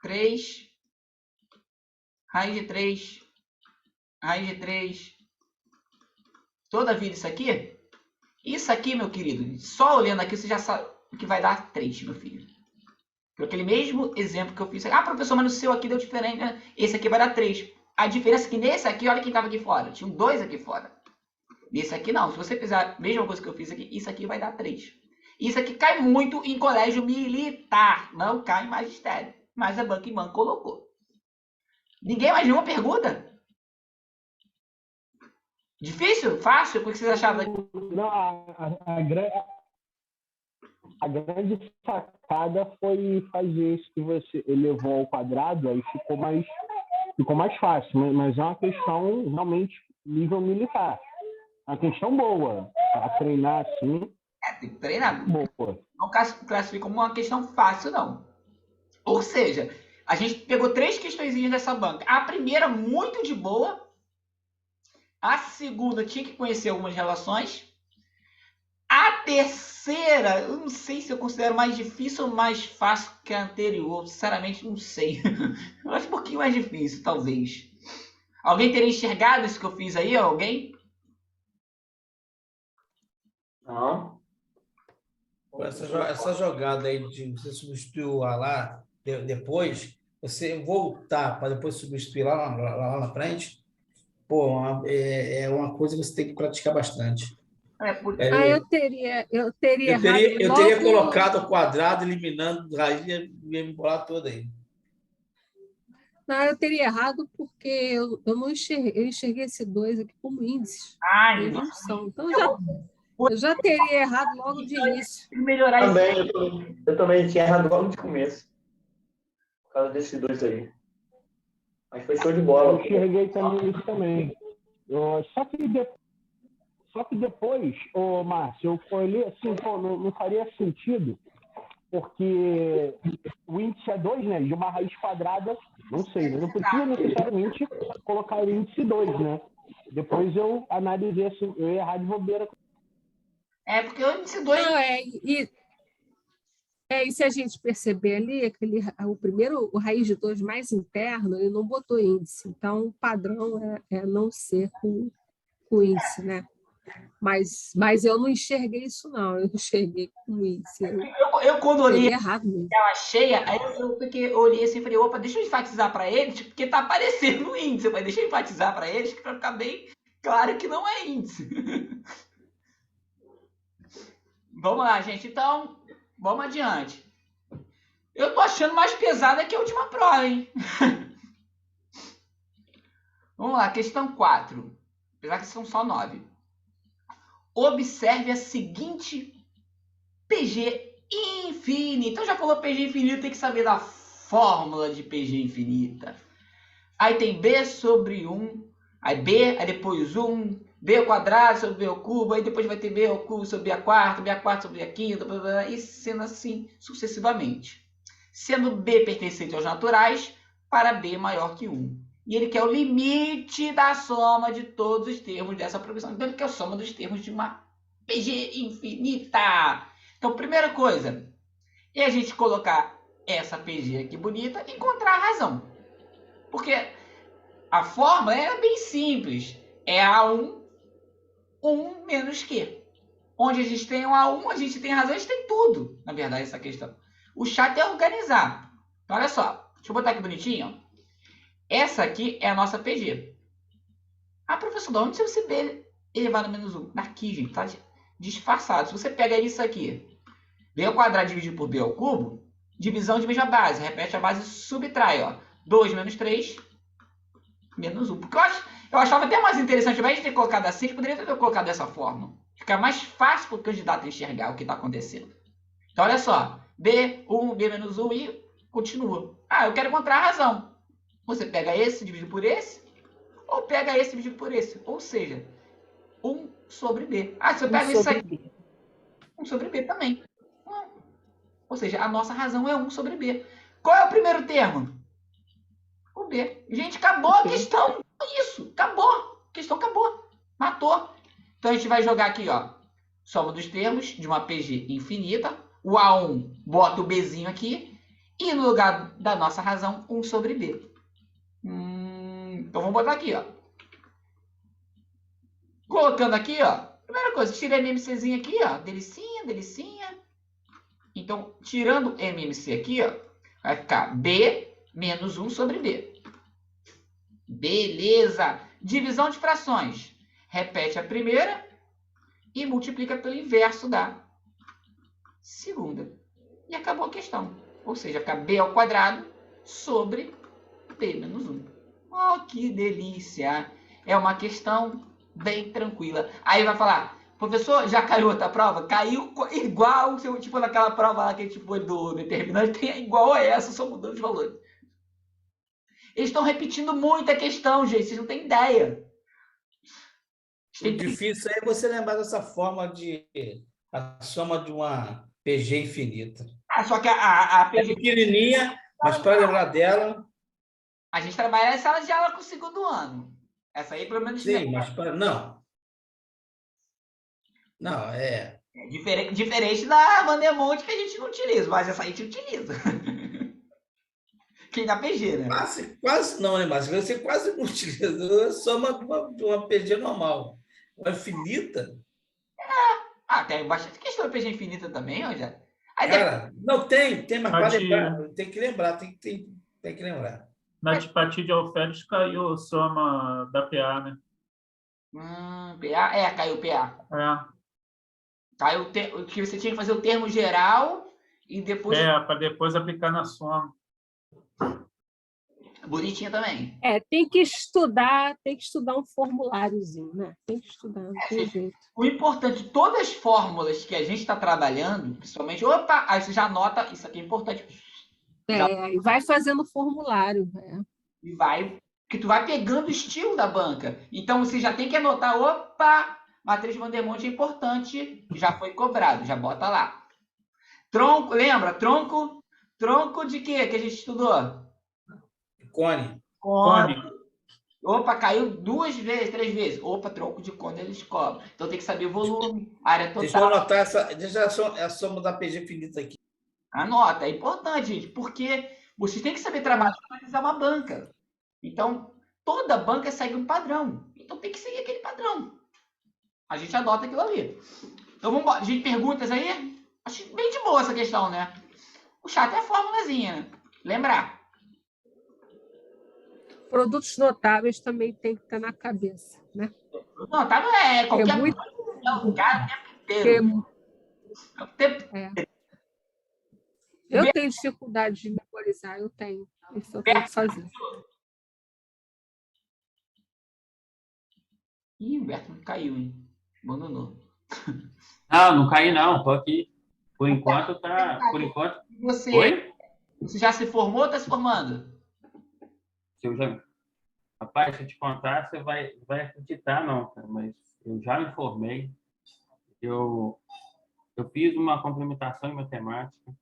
S2: 3, raiz de 3, raiz de 3. Toda a vida isso aqui. Isso aqui, meu querido, só olhando aqui você já sabe que vai dar 3, meu filho. Por aquele mesmo exemplo que eu fiz. Ah, professor, mas no seu aqui deu diferente, né? Esse aqui vai dar 3. A diferença é que nesse aqui, olha quem estava aqui fora. Tinha 2 aqui fora. Nesse aqui não. Se você fizer a mesma coisa que eu fiz aqui, isso aqui vai dar 3. Isso aqui cai muito em colégio militar. Não cai em magistério. Mas a Banca Imã colocou. Ninguém mais nenhuma pergunta? Difícil? Fácil? O que vocês acharam?
S1: Não, a grande sacada foi fazer isso que você elevou ao quadrado, aí ficou mais fácil, mas é uma questão realmente nível militar. Uma questão boa, para treinar assim.
S2: Tem que treinar.
S1: Boa.
S2: Não classifica como uma questão fácil, não. Ou seja, A gente pegou 3 questõezinhas dessa banca. A primeira, muito de boa. A segunda, tinha que conhecer algumas relações. A terceira, eu não sei se eu considero mais difícil ou mais fácil que a anterior. Sinceramente, não sei. Eu acho um pouquinho mais difícil, talvez. Alguém teria enxergado isso que eu fiz aí? Alguém?
S5: Não.
S7: Essa jogada aí de você substituir o A lá, depois, você voltar para depois substituir lá na frente, pô, é uma coisa que você tem que praticar bastante.
S8: Eu teria errado
S7: Eu teria
S8: logo.
S7: colocado o quadrado, eliminando raiz e ia me bolar toda aí.
S8: Não, eu teria errado porque eu não enxerguei, eu enxerguei esse 2 aqui como índices.
S2: Ai,
S8: Eles não são. Então, eu já teria errado logo de início.
S2: melhorar
S5: Eu também tinha errado logo de começo. Por causa desses 2 aí. Mas foi show de bola.
S1: Eu enxerguei também isso também. Só que depois, Márcio, eu olhei assim, não faria sentido, porque o índice é 2, né? De uma raiz quadrada, não sei, né? Não precisa necessariamente colocar o índice 2, né? Depois eu analisei assim, eu ia errar de bobeira.
S2: porque o índice 2...
S8: Não, e se a gente perceber ali, o raiz de 2 mais interno, ele não botou índice. Então, o padrão é não ser com índice, né? Mas eu não enxerguei isso, não. Eu enxerguei com índice.
S2: Eu quando olhei
S8: errado mesmo.
S2: ela cheia, aí eu olhei assim e falei, opa, deixa eu enfatizar para eles, porque tá aparecendo no índice. Mas deixa eu enfatizar para eles, para ficar bem claro que não é índice. Vamos lá, gente. Então, vamos adiante. Eu tô achando mais pesada que a última prova, hein? Vamos lá, questão 4. Apesar que são só 9. Observe a seguinte PG infinita. Então já falou PG infinita, tem que saber da fórmula de PG infinita. Aí tem B sobre 1, aí B, aí depois 1, B ao quadrado sobre B ao cubo, aí depois vai ter B ao cubo sobre B a quarta, B a quarta sobre B a quinta, blá, blá, blá, e sendo assim sucessivamente. Sendo B pertencente aos naturais para B maior que 1. E ele quer o limite da soma de todos os termos dessa progressão. Então, ele quer a soma dos termos de uma PG infinita. Então, primeira coisa é a gente colocar essa PG aqui bonita e encontrar a razão. Porque a fórmula é bem simples. É A1, 1 menos Q. Onde a gente tem um A1, a gente tem razão, a gente tem tudo, na verdade, essa questão. O chato é organizar. Então, olha só. Deixa eu botar aqui bonitinho. Essa aqui é a nossa PG. Ah, professor, de onde você vê elevado a menos 1? Aqui, gente, tá disfarçado. Se você pega isso aqui, B ao quadrado dividido por B ao cubo, divisão divide a base, repete a base e subtrai, ó. 2 menos 3, menos 1. Porque eu achava até mais interessante, ao invés de ter colocado assim, a gente poderia ter colocado dessa forma. Fica mais fácil para o candidato enxergar o que está acontecendo. Então, olha só. B1, B menos 1 e continua. Ah, eu quero encontrar a razão. Você pega esse, divide por esse, ou pega esse, divide por esse. Ou seja, 1 sobre B. Ah, se eu pego isso aqui, 1 sobre B também. Ou seja, a nossa razão é 1 sobre B. Qual é o primeiro termo? O B. Gente, acabou a questão. Isso, acabou. A questão acabou. Matou. Então, a gente vai jogar aqui, ó. Soma dos termos de uma PG infinita. O A1, bota o Bzinho aqui. E no lugar da nossa razão, 1 sobre B. Então, vamos botar aqui, ó. Colocando aqui, ó. Primeira coisa, tira MMCzinho aqui, ó. Delicinha, delicinha. Então, tirando MMC aqui, ó, vai ficar B menos 1 sobre B. Beleza. Divisão de frações. Repete a primeira e multiplica pelo inverso da segunda. E acabou a questão. Ou seja, fica B ao quadrado sobre B menos 1. Oh, que delícia! É uma questão bem tranquila. Aí vai falar, professor, já caiu outra prova? Caiu igual, tipo naquela prova lá que a gente foi do determinante, tem igual a essa, só mudando os valores. Eles estão repetindo muito a questão, gente, vocês não têm ideia.
S7: O difícil é você lembrar dessa forma de a soma de uma PG infinita.
S2: Ah, só que a PG...
S7: É pequenininha, Mas para lembrar dela,
S2: A gente trabalha em sala de aula com o segundo ano. Essa aí, pelo menos,
S7: sim, mas para. Não. Não, é.
S2: é diferente da Vandermonte que a gente não utiliza, mas essa aí a gente utiliza. Quem dá PG, né?
S7: Quase não, né, Márcio? Você quase não utiliza. É só uma PG normal. Uma infinita.
S2: Tem bastante questão de PG infinita também, Rogério. Aí
S7: Cara, não tem, mas para
S3: Pode-
S7: lembrar. Tem que lembrar, tem que lembrar.
S3: Na Tipatia de Alferes caiu o soma da PA, né?
S2: PA? Caiu o PA.
S3: É,
S2: Caiu o que você tinha que fazer o termo geral e depois.
S3: para depois aplicar na soma.
S2: Bonitinha também.
S8: Tem que estudar um formuláriozinho, né? Tem que estudar, não tem jeito.
S2: O importante, todas as fórmulas que a gente está trabalhando, principalmente, aí você já anota, isso aqui é importante.
S8: E vai fazendo formulário.
S2: Que tu vai pegando o estilo da banca. Então você já tem que anotar, matriz de Vandermonte é importante, já foi cobrado, já bota lá. Tronco, lembra? Tronco de quê que a gente estudou?
S7: Cone.
S2: Caiu 2 vezes, 3 vezes. Tronco de cone eles cobram. Então tem que saber o volume, área total.
S7: Deixa eu anotar deixa a soma da PG finita aqui.
S2: Anota, é importante, gente, porque vocês têm que saber trabalhar para analisar uma banca. Então, toda banca segue um padrão. Então tem que seguir aquele padrão. A gente adota aquilo ali. Então vamos embora. Gente, perguntas aí? Acho bem de boa essa questão, né? O chato é a formulazinha, né? Lembrar.
S8: Produtos notáveis também tem que estar na cabeça, né?
S2: Notável qualquer lugar o tempo inteiro.
S8: Eu tenho dificuldade de memorizar, eu tenho. Isso eu tenho que fazer.
S2: Ih, o Humberto não caiu, hein? Abandonou.
S6: Não caí não, tô aqui. Por enquanto tá. Por enquanto.
S2: Você já se formou ou está se formando?
S6: Rapaz, se eu te contar, você vai acreditar, não, cara, mas eu já me formei. Eu fiz uma complementação em matemática.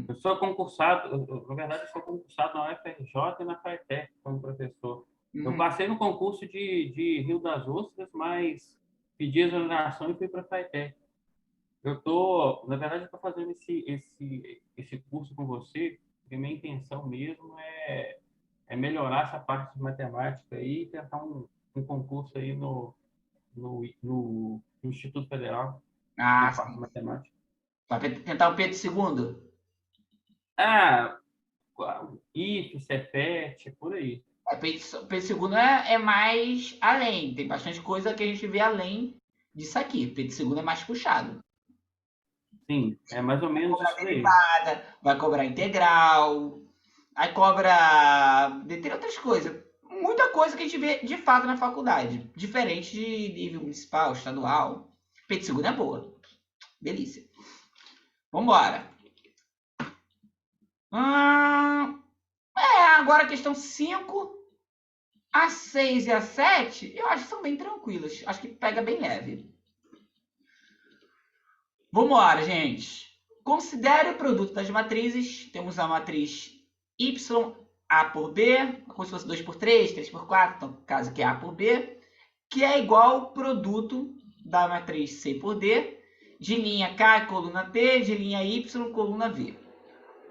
S6: Eu sou concursado, na verdade, eu sou concursado na UFRJ e na FATEC como professor. Eu passei no concurso de Rio das Ostras, mas pedi exoneração e fui para a FATEC. Na verdade, eu estou fazendo esse curso com você, porque minha intenção mesmo é melhorar essa parte de matemática aí e tentar um concurso aí no Instituto Federal na parte de matemática.
S2: Para tentar o Pedro II?
S6: IF, Cefet, por aí.
S2: Pedro II é mais além. Tem bastante coisa que a gente vê além disso aqui. Pedro II é mais puxado.
S6: Sim, é mais ou menos isso aí.
S2: Vai cobrar integral, aí cobra... Tem outras coisas. Muita coisa que a gente vê de fato na faculdade. Diferente de nível municipal, estadual. Pedro II é boa. Delícia. Vambora. Agora a questão 5, a 6 e a 7, eu acho que são bem tranquilas. Acho que pega bem leve. Vamos lá, gente. Considere o produto das matrizes. Temos a matriz Y, A por B, como se fosse 2 por 3, 3 por 4, então, no caso aqui é A por B, que é igual ao produto da matriz C por D, de linha K, coluna T, de linha Y, coluna V.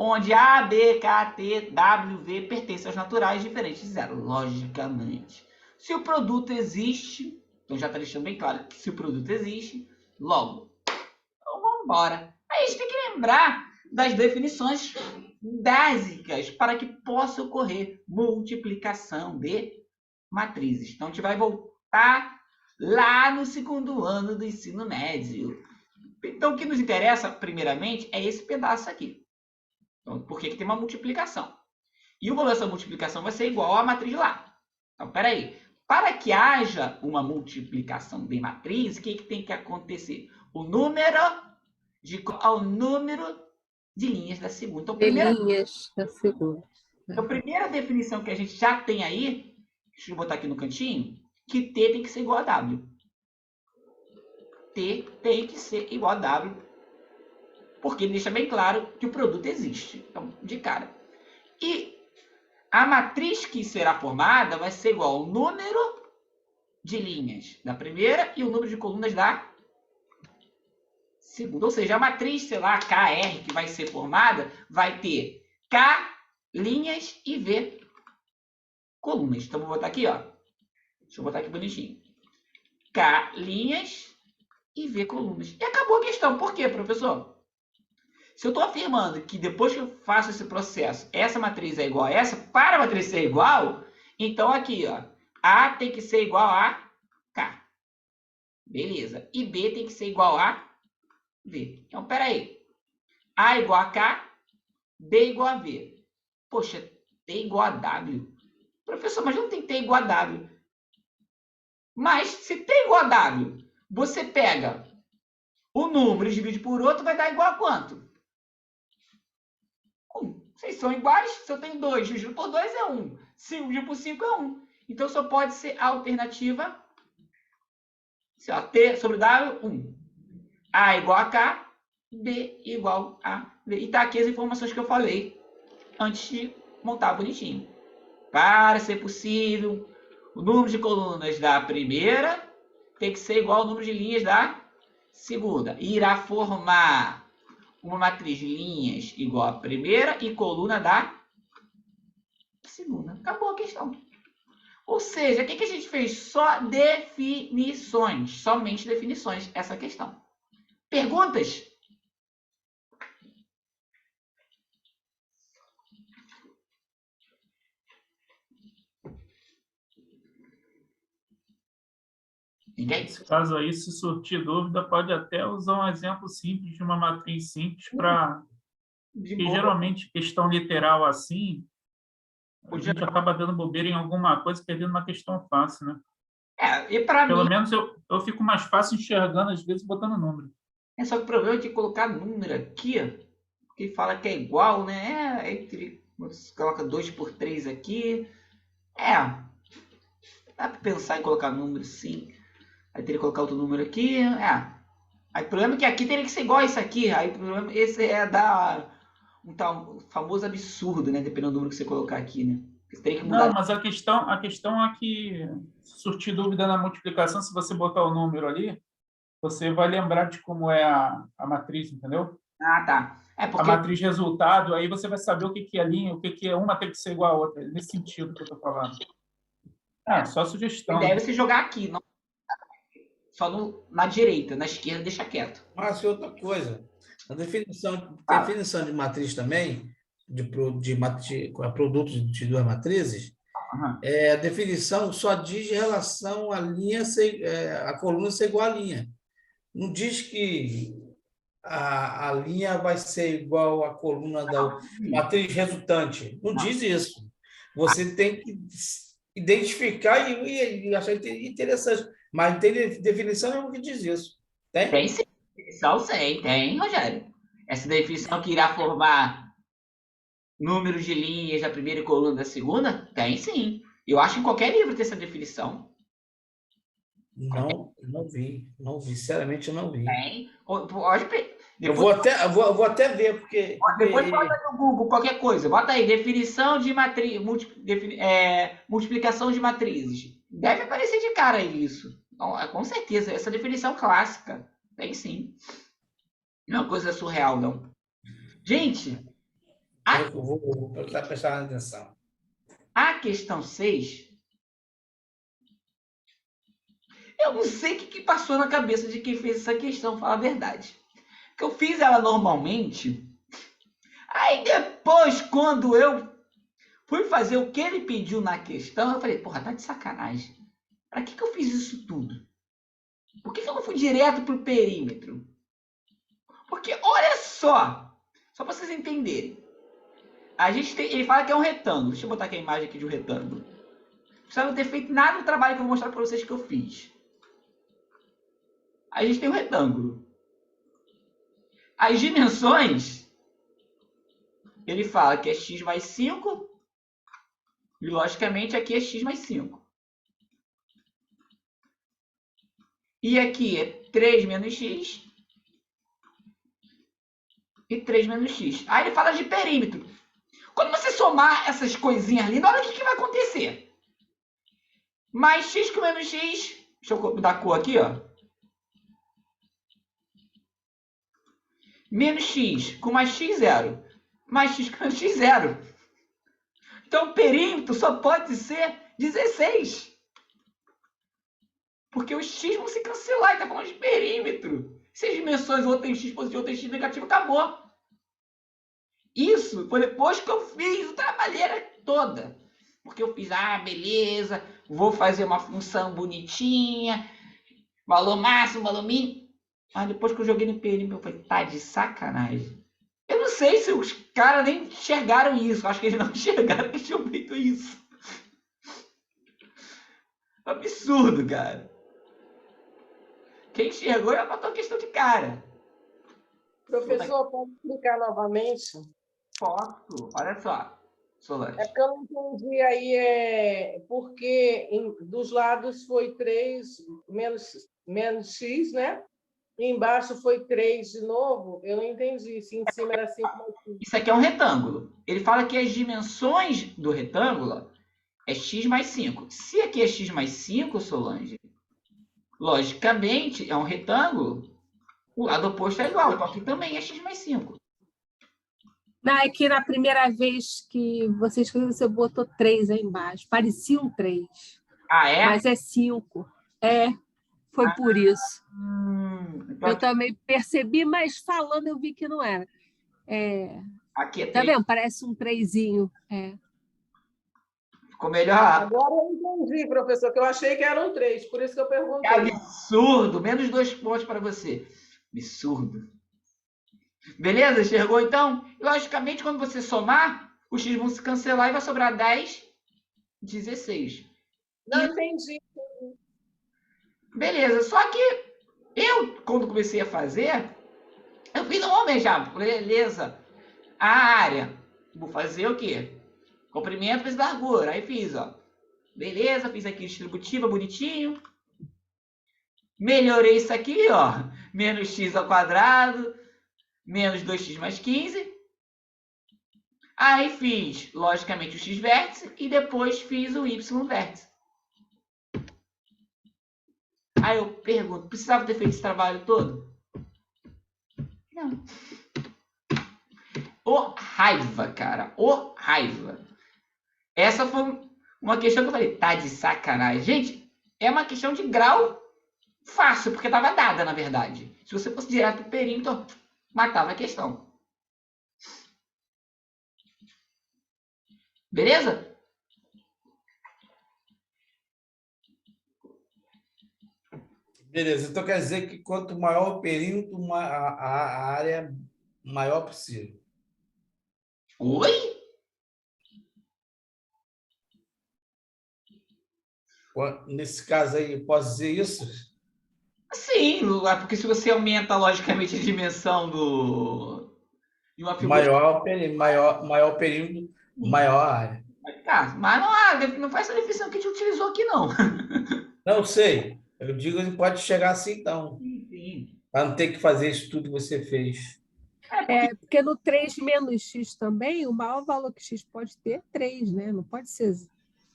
S2: Onde A, B, K, T, W, V pertencem aos naturais diferentes de zero, logicamente. Se o produto existe, então já está deixando bem claro que se o produto existe, logo. Então vamos embora. Aí a gente tem que lembrar das definições básicas para que possa ocorrer multiplicação de matrizes. Então a gente vai voltar lá no segundo ano do ensino médio. Então o que nos interessa, primeiramente, é esse pedaço aqui. Então, por que tem uma multiplicação? E o valor dessa multiplicação vai ser igual à matriz lá. Então, espera aí. Para que haja uma multiplicação de matriz, o que tem que acontecer? O número ao número de linhas da segunda. Então, a primeira definição que a gente já tem aí, deixa eu botar aqui no cantinho, que T tem que ser igual a W. T tem que ser igual a W, porque ele deixa bem claro que o produto existe. Então, de cara. E a matriz que será formada vai ser igual ao número de linhas da primeira e o número de colunas da segunda. Ou seja, a matriz, sei lá, KR, que vai ser formada, vai ter K linhas e V colunas. Então, vou botar aqui, ó. Deixa eu botar aqui bonitinho. K linhas e V colunas. E acabou a questão. Por quê, professor? Se eu estou afirmando que depois que eu faço esse processo, essa matriz é igual a essa, para a matriz ser igual, então aqui, ó, A tem que ser igual a K. Beleza. E B tem que ser igual a V. Então, peraí. A igual a K, B igual a V. Poxa, T igual a W. Professor, mas não tem T igual a W. Mas, se T igual a W, você pega o número e divide por outro, vai dar igual a quanto? 1. Vocês são iguais? Se eu tenho 2, dividido por 2 é 1. 5 dividido por 5 é 1. Então, só pode ser a alternativa T sobre W, 1. A igual a K, B igual a V. E tá aqui as informações que eu falei antes de montar bonitinho. Para ser possível, o número de colunas da primeira tem que ser igual ao número de linhas da segunda. Irá formar uma matriz de linhas igual à primeira e coluna da segunda. Acabou a questão. Ou seja, o que a gente fez? Só definições. Somente definições, essa questão. Perguntas? Ninguém?
S3: Nesse caso aí, se surgir dúvida, pode até usar um exemplo simples de uma matriz simples para... Porque geralmente, questão literal assim, a gente acaba dando bobeira em alguma coisa, perdendo uma questão fácil, né?
S2: E para mim...
S3: Pelo menos eu fico mais fácil enxergando, às vezes, botando número.
S2: Só que o problema é de colocar número aqui, porque fala que é igual, né? Você coloca 2 por 3 aqui. Dá para pensar em colocar número, sim. Aí teria que colocar outro número aqui. Aí o problema é que aqui teria que ser igual a isso aqui. Aí o problema esse é dar um tal famoso absurdo, né? Dependendo do número que você colocar aqui, né? Você teria que mudar.
S3: Não, mas a questão é que, se surgir dúvida na multiplicação, se você botar o número ali, você vai lembrar de como é a matriz, entendeu?
S2: Tá. Porque...
S3: A matriz resultado, aí você vai saber o que é linha, o que é uma tem que ser igual a outra. Nesse sentido que eu estou falando. Só sugestão.
S2: Deve se jogar aqui, não só na direita, na esquerda deixa quieto.
S7: Mas outra coisa, a definição de matriz também, de produtos de duas matrizes, a definição só diz em relação à linha, a coluna ser igual à linha. Não diz que a linha vai ser igual à coluna da matriz resultante. Não diz isso. Você tem que identificar e achar interessante. Mas tem definição não que diz isso. Tem?
S2: Tem sim. Definição tem, Rogério. Essa definição que irá formar números de linhas da primeira e coluna da segunda? Tem sim. Eu acho que em qualquer livro tem essa definição.
S7: Não vi. Sinceramente, eu não vi.
S2: Tem.
S7: Eu vou até ver, porque...
S2: Depois bota no Google qualquer coisa. Bota aí, definição de matriz, multiplicação de matrizes. Deve aparecer de cara isso. Então, com certeza, essa definição clássica. Tem sim. Não é uma coisa surreal, não. Gente...
S7: Eu vou prestar atenção.
S2: A questão 6... Eu não sei o que passou na cabeça de quem fez essa questão, falar a verdade. Que eu fiz ela normalmente. Aí depois, quando eu fui fazer o que ele pediu na questão, eu falei, porra, tá de sacanagem. Pra que eu fiz isso tudo? Por que eu não fui direto pro perímetro? Porque, olha só pra vocês entenderem. Ele fala que é um retângulo. Deixa eu botar aqui a imagem aqui de um retângulo. Não precisava ter feito nada do trabalho que eu vou mostrar pra vocês que eu fiz. A gente tem um retângulo. As dimensões, ele fala que é x mais 5, e logicamente aqui é x mais 5. E aqui é 3 menos x e 3 menos x. Aí ele fala de perímetro. Quando você somar essas coisinhas ali, olha o que vai acontecer. Mais x com menos x. Deixa eu dar a cor aqui, ó. Menos x com mais x, 0. Mais x com menos x, 0. Então, o perímetro só pode ser 16. Porque os x vão se cancelar. Está falando de perímetro. Se as dimensões, ou tem x positivo ou tem x negativo, acabou. Isso foi depois que eu fiz a trabalheira toda. Porque eu fiz, beleza, vou fazer uma função bonitinha, valor máximo, valor mínimo. Mas depois que eu joguei no perímetro, eu falei, tá de sacanagem. Eu não sei se os caras nem enxergaram isso. Acho que eles não enxergaram que tinham feito isso. Absurdo, cara. Quem enxergou já botou questão de cara.
S4: Professor, pode explicar novamente?
S2: Posso. Olha só, Solange.
S4: É porque eu não entendi aí, porque dos lados foi 3 menos x, né? E embaixo foi 3 de novo. Eu não entendi se em cima era 5 mais 5.
S2: Isso aqui é um retângulo. Ele fala que as dimensões do retângulo é x mais 5. Se aqui é x mais 5, Solange, logicamente é um retângulo, o lado oposto é igual. Então aqui também é x mais 5.
S8: Não, é que na primeira vez que você escreveu, você botou 3 aí embaixo. Parecia um 3.
S2: Ah, é?
S8: Mas é 5. Foi por isso.
S2: Então
S8: eu também percebi, mas falando eu vi que não era.
S2: Aqui é 3.
S8: Tá vendo? Parece um 3zinho.
S2: Ficou melhor?
S4: Agora eu entendi, professor, que eu achei que era um 3, por isso que eu perguntei.
S2: É absurdo! Menos 2 pontos para você. Absurdo. Beleza? Enxergou, então? Logicamente, quando você somar, os x vão se cancelar e vai sobrar 10, 16.
S4: Não, entendi.
S2: Beleza. Só que eu, quando comecei a fazer, eu fiz normalmente, beleza. A área. Vou fazer o quê? Comprimento vezes largura. Aí fiz, ó. Beleza, fiz aqui distributiva, bonitinho. Melhorei isso aqui, ó. Menos x ao quadrado, menos 2x mais 15. Aí fiz, logicamente, o x vértice e depois fiz o y vértice. Aí eu pergunto, precisava ter feito esse trabalho todo? Não. Ô raiva, cara. Ô raiva. Essa foi uma questão que eu falei, tá de sacanagem. Gente, é uma questão de grau fácil, porque estava dada, na verdade. Se você fosse direto pro perímetro, matava a questão. Beleza?
S7: Beleza. Então quer dizer que quanto maior o perímetro, a área maior possível.
S2: Oi?
S7: Nesse caso aí, posso dizer isso?
S2: Sim, porque se você aumenta, logicamente, a dimensão de uma figura...
S7: Maior perímetro, maior área.
S2: Tá, mas não faz essa definição que a gente utilizou aqui, não.
S7: Não sei. Eu digo que pode chegar assim, então.
S2: Sim.
S7: Para não ter que fazer isso tudo que você fez.
S8: Porque no 3 menos x também, o maior valor que x pode ter é 3, né? Não pode ser...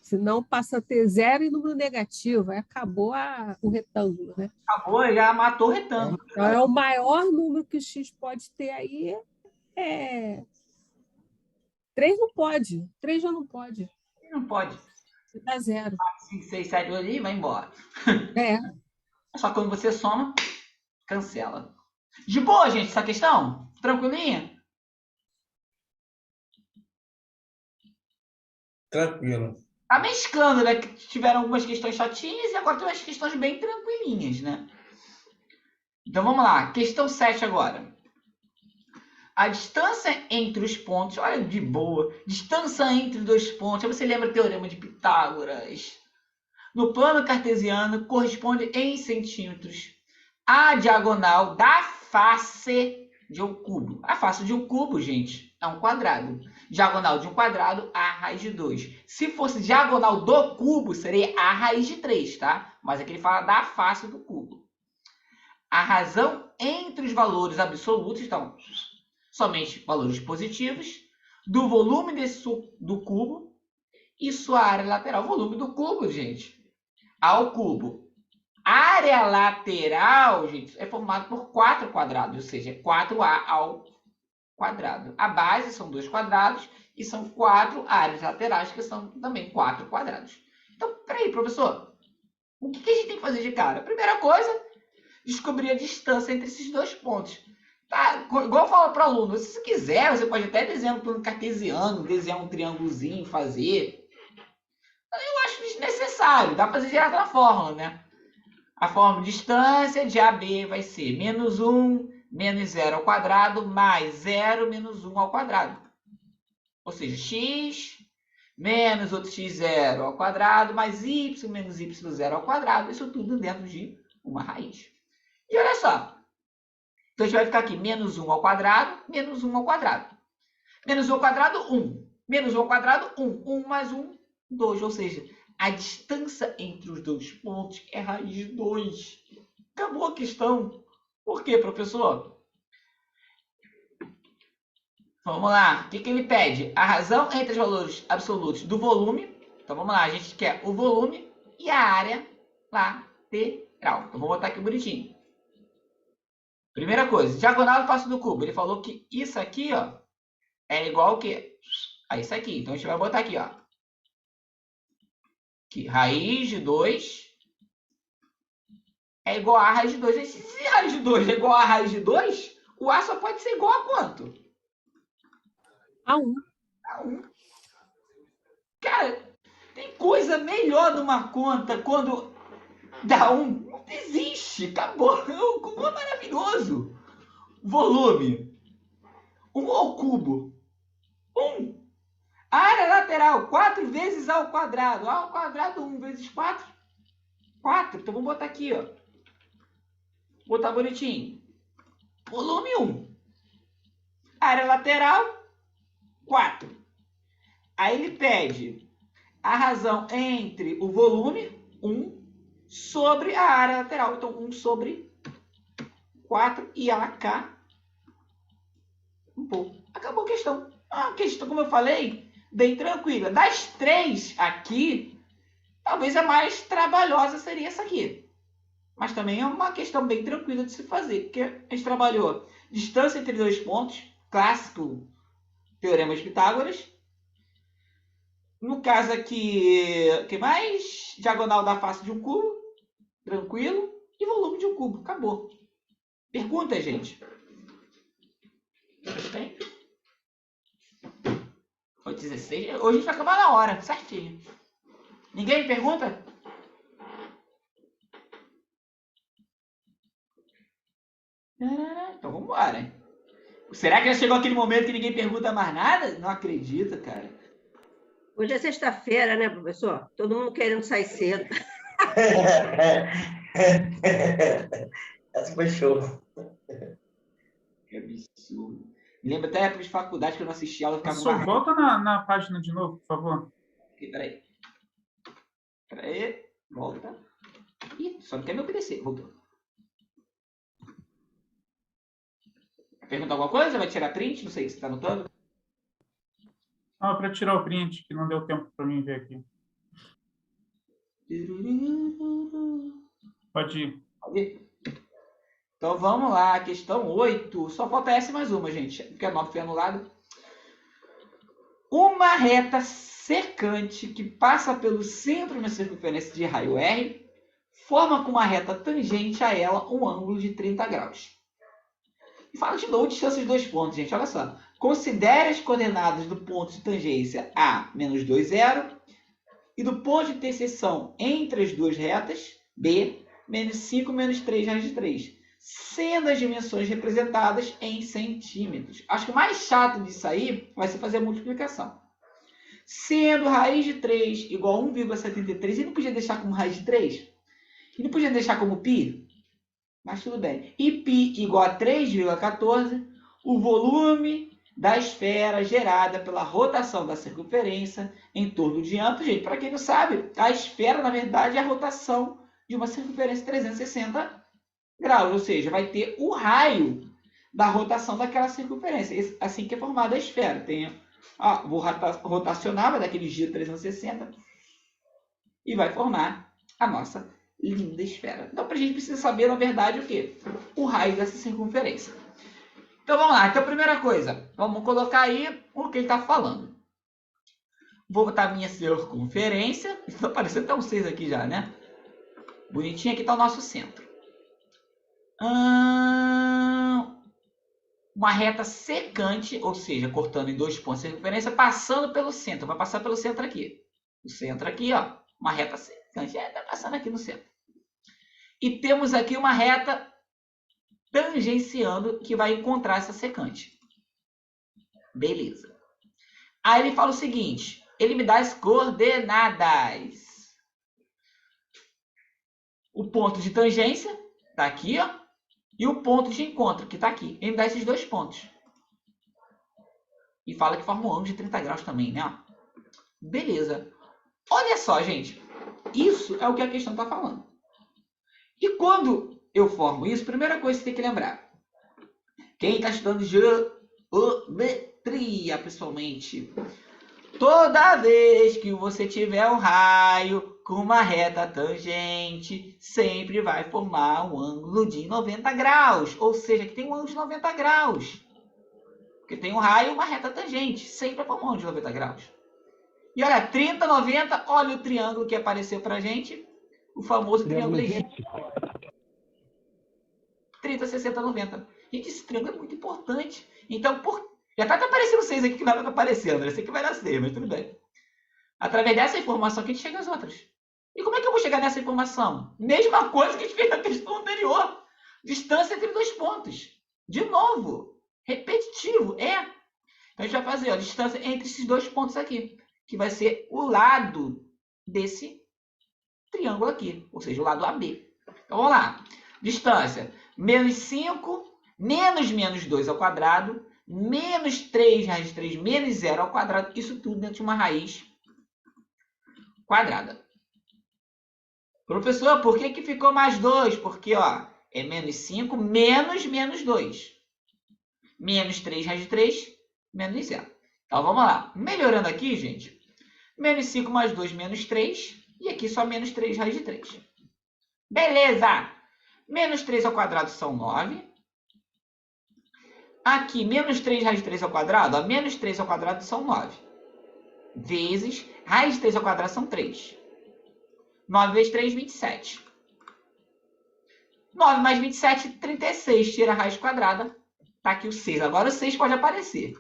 S8: Senão passa a ter 0 e número negativo. Aí acabou o retângulo, né?
S2: Acabou, já matou o retângulo.
S8: Então, o maior número que o x pode ter aí 3 não pode. 3 já não pode.
S2: Não pode.
S8: Você dá 0.
S2: 5, 6, 7 ali, vai embora.
S8: É.
S2: Só que quando você soma, cancela. De boa, gente, essa questão? Tranquilinha?
S7: Tranquilo.
S2: Tá mesclando, né? Que tiveram algumas questões chatinhas e agora tem umas questões bem tranquilinhas, né? Então vamos lá. Questão 7 agora. A distância entre os pontos, olha de boa, distância entre dois pontos, aí você lembra o teorema de Pitágoras. No plano cartesiano, corresponde em centímetros à diagonal da face de um cubo. A face de um cubo, gente, é um quadrado. Diagonal de um quadrado, a raiz de 2. Se fosse diagonal do cubo, seria a raiz de 3, tá? Mas aqui ele fala da face do cubo. A razão entre os valores absolutos, então... somente valores positivos, do volume do cubo e sua área lateral. O volume do cubo, gente, ao cubo. Área lateral, gente, é formado por 4 quadrados, ou seja, 4A ao quadrado. A base são 2 quadrados e são 4 áreas laterais, que são também 4 quadrados. Então, peraí, professor, o que a gente tem que fazer de cara? Primeira coisa, descobrir a distância entre esses 2 pontos. Tá? Igual eu falo para o aluno, se você quiser, você pode até desenhar um plano cartesiano, desenhar um triângulozinho, fazer. Eu acho desnecessário, dá para fazer direto na fórmula, né? A fórmula de distância de AB vai ser menos 1 menos 0 ao quadrado mais 0 menos 1 ao quadrado. Ou seja, x menos outro x0 ao quadrado mais y menos y0 ao quadrado. Isso tudo dentro de uma raiz. E olha só. Então, a gente vai ficar aqui menos 1 ao quadrado, menos 1 ao quadrado. Menos 1 ao quadrado, 1. Menos 1 ao quadrado, 1. 1 mais 1, 2. Ou seja, a distância entre os 2 pontos é raiz de 2. Acabou a questão. Por quê, professor? Vamos lá. O que ele pede? A razão entre os valores absolutos do volume. Então, vamos lá. A gente quer o volume e a área lateral. Então, vou botar aqui bonitinho. Primeira coisa, diagonal do face do cubo. Ele falou que isso aqui, ó, é igual ao quê? A isso aqui. Então, a gente vai botar aqui, ó. Aqui, raiz de 2 é igual a raiz de 2. Se a raiz de 2 é igual a raiz de 2, o A só pode ser igual a quanto?
S8: A 1.
S2: A 1. Cara, tem coisa melhor numa conta quando dá 1. Não existe. Acabou. O cubo é maravilhoso. Volume. 1 ao cubo. 1. Área lateral. 4 vezes A ao quadrado. A ao quadrado, 1 vezes 4. 4. Então, vamos botar aqui, ó. Vou botar bonitinho. Volume 1. Área lateral, 4. Aí ele pede a razão entre o volume, 1, sobre a área lateral. Então, 1 sobre 4 e AK. Um pouco. Acabou a questão. A questão, como eu falei, bem tranquila. Das 3 aqui, talvez a mais trabalhosa seria essa aqui. Mas também é uma questão bem tranquila de se fazer. Porque a gente trabalhou distância entre 2 pontos, clássico teorema de Pitágoras. No caso aqui, o que mais? Diagonal da face de um cubo, tranquilo. E volume de um cubo, acabou. Pergunta, gente? Tem? Foi 16. Hoje a gente vai acabar na hora, certinho. Ninguém me pergunta? Então vamos embora, hein? Será que já chegou aquele momento que ninguém pergunta mais nada? Não acredito, cara.
S9: Hoje é sexta-feira, né, professor? Todo mundo querendo sair cedo.
S5: Essa foi show.
S2: Que absurdo. Me lembra até a época de faculdade que eu não assistia aula.
S3: Só volta na página de novo, por favor.
S2: Aqui, peraí. Peraí. Volta. Ih, só não quer me obedecer. Voltou. Quer perguntar alguma coisa? Vai tirar print? Não sei se você está anotando.
S3: Ah, para tirar o print, que não deu tempo para mim ver aqui. Pode ir.
S2: Pode ir. Então vamos lá, questão 8. Só falta essa e mais uma, gente, porque a 9 foi anulada. Uma reta secante que passa pelo centro de uma circunferência de raio R forma com uma reta tangente a ela um ângulo de 30 graus. E fala de novo distância de 2 pontos, gente. Olha só. Considere as coordenadas do ponto de tangência A, menos 2, 0, e do ponto de interseção entre as duas retas, B, menos 5, menos 3, raiz de 3, sendo as dimensões representadas em centímetros. Acho que o mais chato disso aí vai ser fazer a multiplicação. Sendo raiz de 3 igual a 1,73, e não podia deixar como raiz de 3? E não podia deixar como π? Mas tudo bem. E π igual a 3,14, o volume da esfera gerada pela rotação da circunferência em torno do diâmetro. Gente, para quem não sabe, a esfera, na verdade, é a rotação de uma circunferência de 360 graus. Ou seja, vai ter o raio da rotação daquela circunferência. Assim que é formada a esfera. Tem Vou rotacionar, vai dar aquele giro 360 e vai formar a nossa linda esfera. Então, a gente precisa saber, na verdade, o quê? O raio dessa circunferência. Então, vamos lá. Então, primeira coisa, vamos colocar aí o que ele está falando. Vou botar a minha circunferência. Está aparecendo até um 6 aqui já, né? Bonitinho, aqui está o nosso centro. Uma reta secante, ou seja, cortando em 2 pontos de circunferência, passando pelo centro. Vai passar pelo centro aqui. O centro aqui, ó, uma reta secante. Está passando aqui no centro. E temos aqui uma reta tangenciando que vai encontrar essa secante. Beleza. Aí ele fala o seguinte, ele me dá as coordenadas. O ponto de tangência está aqui, ó, e o ponto de encontro, que está aqui. Ele me dá esses 2 pontos. E fala que forma um ângulo de 30 graus também, né? Beleza. Olha só, gente. Isso é o que a questão está falando. E quando eu formo isso, primeira coisa que você tem que lembrar. Quem está estudando geometria, pessoalmente, toda vez que você tiver um raio com uma reta tangente, sempre vai formar um ângulo de 90 graus. Ou seja, que tem um ângulo de 90 graus. Porque tem um raio e uma reta tangente. Sempre vai formar um ângulo de 90 graus. E olha, 30, 90, olha o triângulo que apareceu pra gente. O famoso triângulo egípcio. 30, 60, 90. Gente, esse triângulo é muito importante. Então, já está aparecendo 6 aqui que não vai aparecer, André. Esse aqui vai dar 6, mas tudo bem. Através dessa informação que a gente chega às outras. E como é que eu vou chegar nessa informação? Mesma coisa que a gente fez na questão anterior. Distância entre 2 pontos. De novo. Repetitivo. Então, a gente vai fazer a distância entre esses 2 pontos aqui. Que vai ser o lado desse triângulo aqui. Ou seja, o lado AB. Então, vamos lá. Distância. Menos 5, menos 2 ao quadrado, menos 3 raiz de 3, menos 0 ao quadrado. Isso tudo dentro de uma raiz quadrada. Professor, por que ficou mais 2? Porque, ó, é menos 5, menos 2. Menos 3 raiz de 3, menos 0. Então, vamos lá. Melhorando aqui, gente. Menos 5 mais 2, menos 3. E aqui só menos 3 raiz de 3. Beleza! Menos 3 ao quadrado são 9. Aqui, menos 3 raiz de 3 ao quadrado, menos 3 ao quadrado são 9. Vezes, raiz de 3 ao quadrado são 3. 9 vezes 3, 27. 9 mais 27, 36. Tira a raiz quadrada. Tá aqui o 6. Agora o 6 pode aparecer.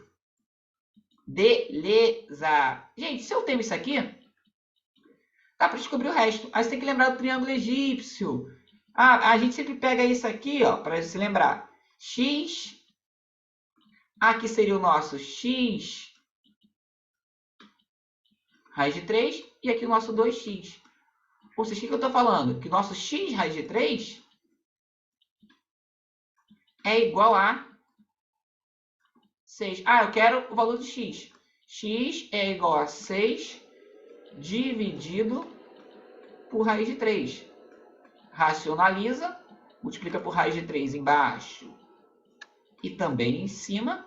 S2: Beleza. Gente, se eu tenho isso aqui, dá para descobrir o resto. Aí você tem que lembrar do triângulo egípcio. A gente sempre pega isso aqui, ó, para se lembrar. X. Aqui seria o nosso X raiz de 3. E aqui o nosso 2x. Ou seja, o que eu estou falando? Que o nosso X raiz de 3 é igual a 6. Eu quero o valor de x. X é igual a 6 dividido por raiz de 3. Racionaliza, multiplica por raiz de 3 embaixo e também em cima.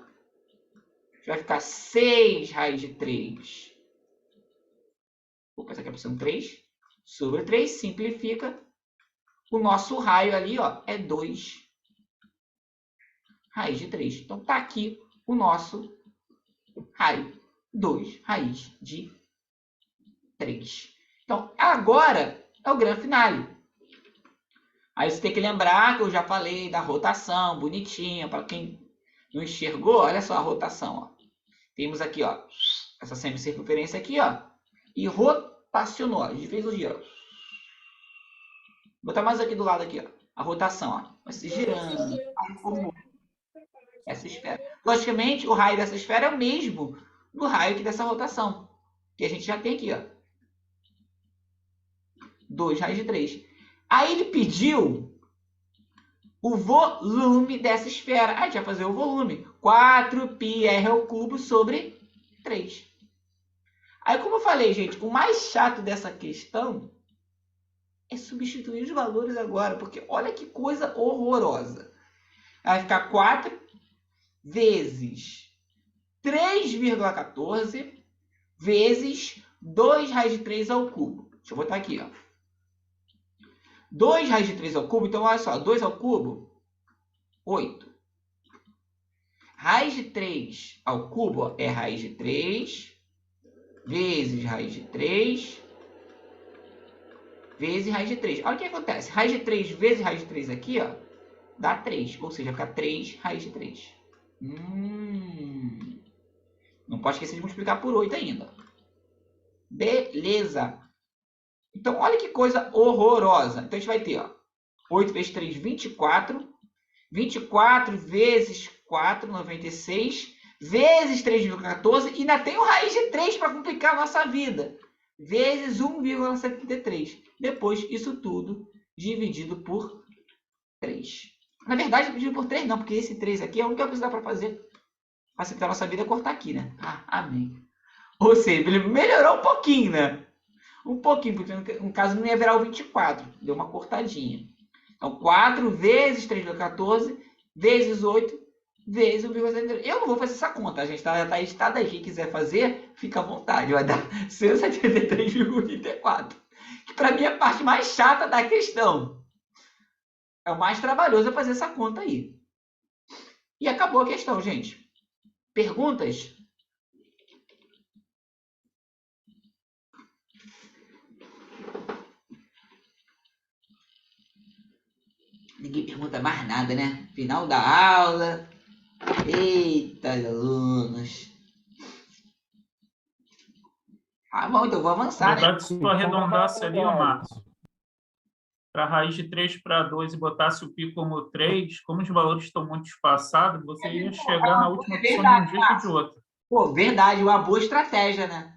S2: Vai ficar 6 raiz de 3. Vou passar aqui a opção 3. Sobre 3, simplifica. O nosso raio ali, ó, é 2 raiz de 3. Então, tá aqui o nosso raio. 2 raiz de 3. Então, agora é o grande finale. Aí você tem que lembrar que eu já falei da rotação, bonitinha, para quem não enxergou, olha só a rotação, ó. Temos aqui, ó, essa semicircunferência aqui, ó, e rotacionou, a gente fez o giro. Vou botar mais aqui do lado aqui, ó, a rotação, ó, vai se girando, aí formou essa esfera. Logicamente, o raio dessa esfera é o mesmo do raio aqui dessa rotação, que a gente já tem aqui, ó, 2 raiz de 3. Aí ele pediu o volume dessa esfera. A gente vai fazer o volume. 4πr³ sobre 3. Aí, como eu falei, gente, o mais chato dessa questão é substituir os valores agora, porque olha que coisa horrorosa. Vai ficar 4 vezes 3,14 vezes 2 raiz de 3 ao cubo. Deixa eu botar aqui, ó. 2 raiz de 3 ao cubo, então olha só, 2 ao cubo, 8. Raiz de 3 ao cubo, ó, é raiz de 3 vezes raiz de 3 vezes raiz de 3. Olha o que acontece. Raiz de 3 vezes raiz de 3 aqui, ó, dá 3. Ou seja, fica 3 raiz de 3. Não pode esquecer de multiplicar por 8 ainda. Beleza. Então, olha que coisa horrorosa. Então, a gente vai ter, ó, 8 vezes 3, 24. 24 vezes 4, 96. Vezes 3,14. E ainda tem o raiz de 3 para complicar a nossa vida. Vezes 1,73. Depois, isso tudo dividido por 3. Na verdade, dividido por 3 não, porque esse 3 aqui é a única coisa que dá para fazer. Facilitar a nossa vida é cortar aqui, né? Amém. Ou seja, ele melhorou um pouquinho, né? Um pouquinho, porque no caso não ia virar o 24. Deu uma cortadinha. Então, 4 vezes 3,14 vezes 8 vezes 1,73. Eu não vou fazer essa conta, gente. Tá listada aí. Quem quiser fazer, fica à vontade. Vai dar 173,34. Que para mim é a parte mais chata da questão. É o mais trabalhoso fazer essa conta aí. E acabou a questão, gente. Perguntas? Ninguém pergunta mais nada, né? Final da aula. Eita, alunos. Bom, então vou avançar,
S3: Na verdade, se tu arredondasse ali, ó, Márcio, para a raiz de 3 para 2 e botasse o π como 3, como os valores estão muito espaçados, você ia chegar na última opção de um jeito ou de outro.
S2: Pô, verdade, uma boa estratégia, né?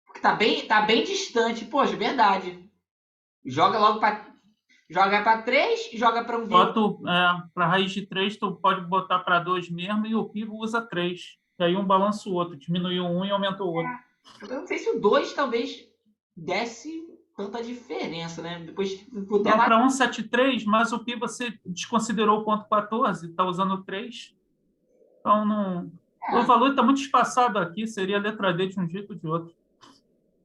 S2: Porque tá bem distante. Poxa, verdade. Joga logo para... Joga para 3, joga para 1.
S3: Para a raiz de 3, tu pode botar para 2 mesmo e o π usa 3. E aí um balança o outro, diminuiu um e aumentou o outro.
S2: Eu não sei se o 2 talvez desse tanta diferença, né? Depois
S3: para 173, mas o π você desconsiderou o ponto 14, está usando 3. Então, não... O valor está muito espaçado aqui, seria a letra D de um jeito ou de outro.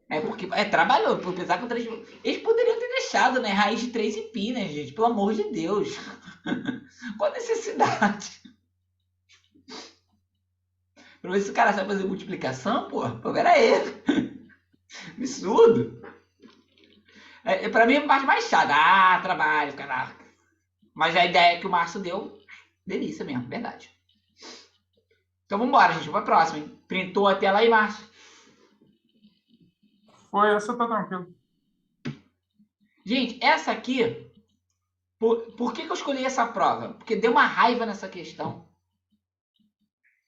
S2: É porque trabalhou, apesar que o 3... Eles poderiam ter deixado, né? Raiz de 3 e π, né, gente? Pelo amor de Deus. Qual a necessidade? Pra ver se o cara sabe fazer multiplicação, pô. Pera aí. Absurdo. Pra mim é a parte mais chata. Trabalho, caraca. Mas a ideia que o Márcio deu, delícia mesmo, verdade. Então vamos embora, gente. Vamos pra próxima, hein? Printou a tela aí, Márcio?
S3: Foi, essa tá tranquilo.
S2: Gente, essa aqui... Por que eu escolhi essa prova? Porque deu uma raiva nessa questão.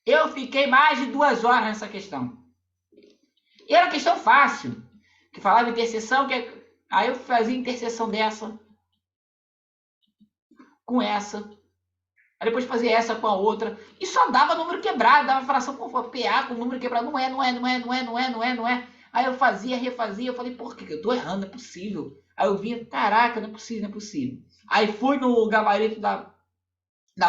S2: Eu fiquei mais de 2 horas nessa questão. E era uma questão fácil. Que falava interseção, aí eu fazia interseção dessa com essa. Aí depois fazia essa com a outra. E só dava número quebrado, dava fração com PA com número quebrado. Não é. Aí eu fazia, refazia. Eu falei, por que eu tô errando? Não é possível. Aí eu vinha, caraca, não é possível. Aí fui no gabarito da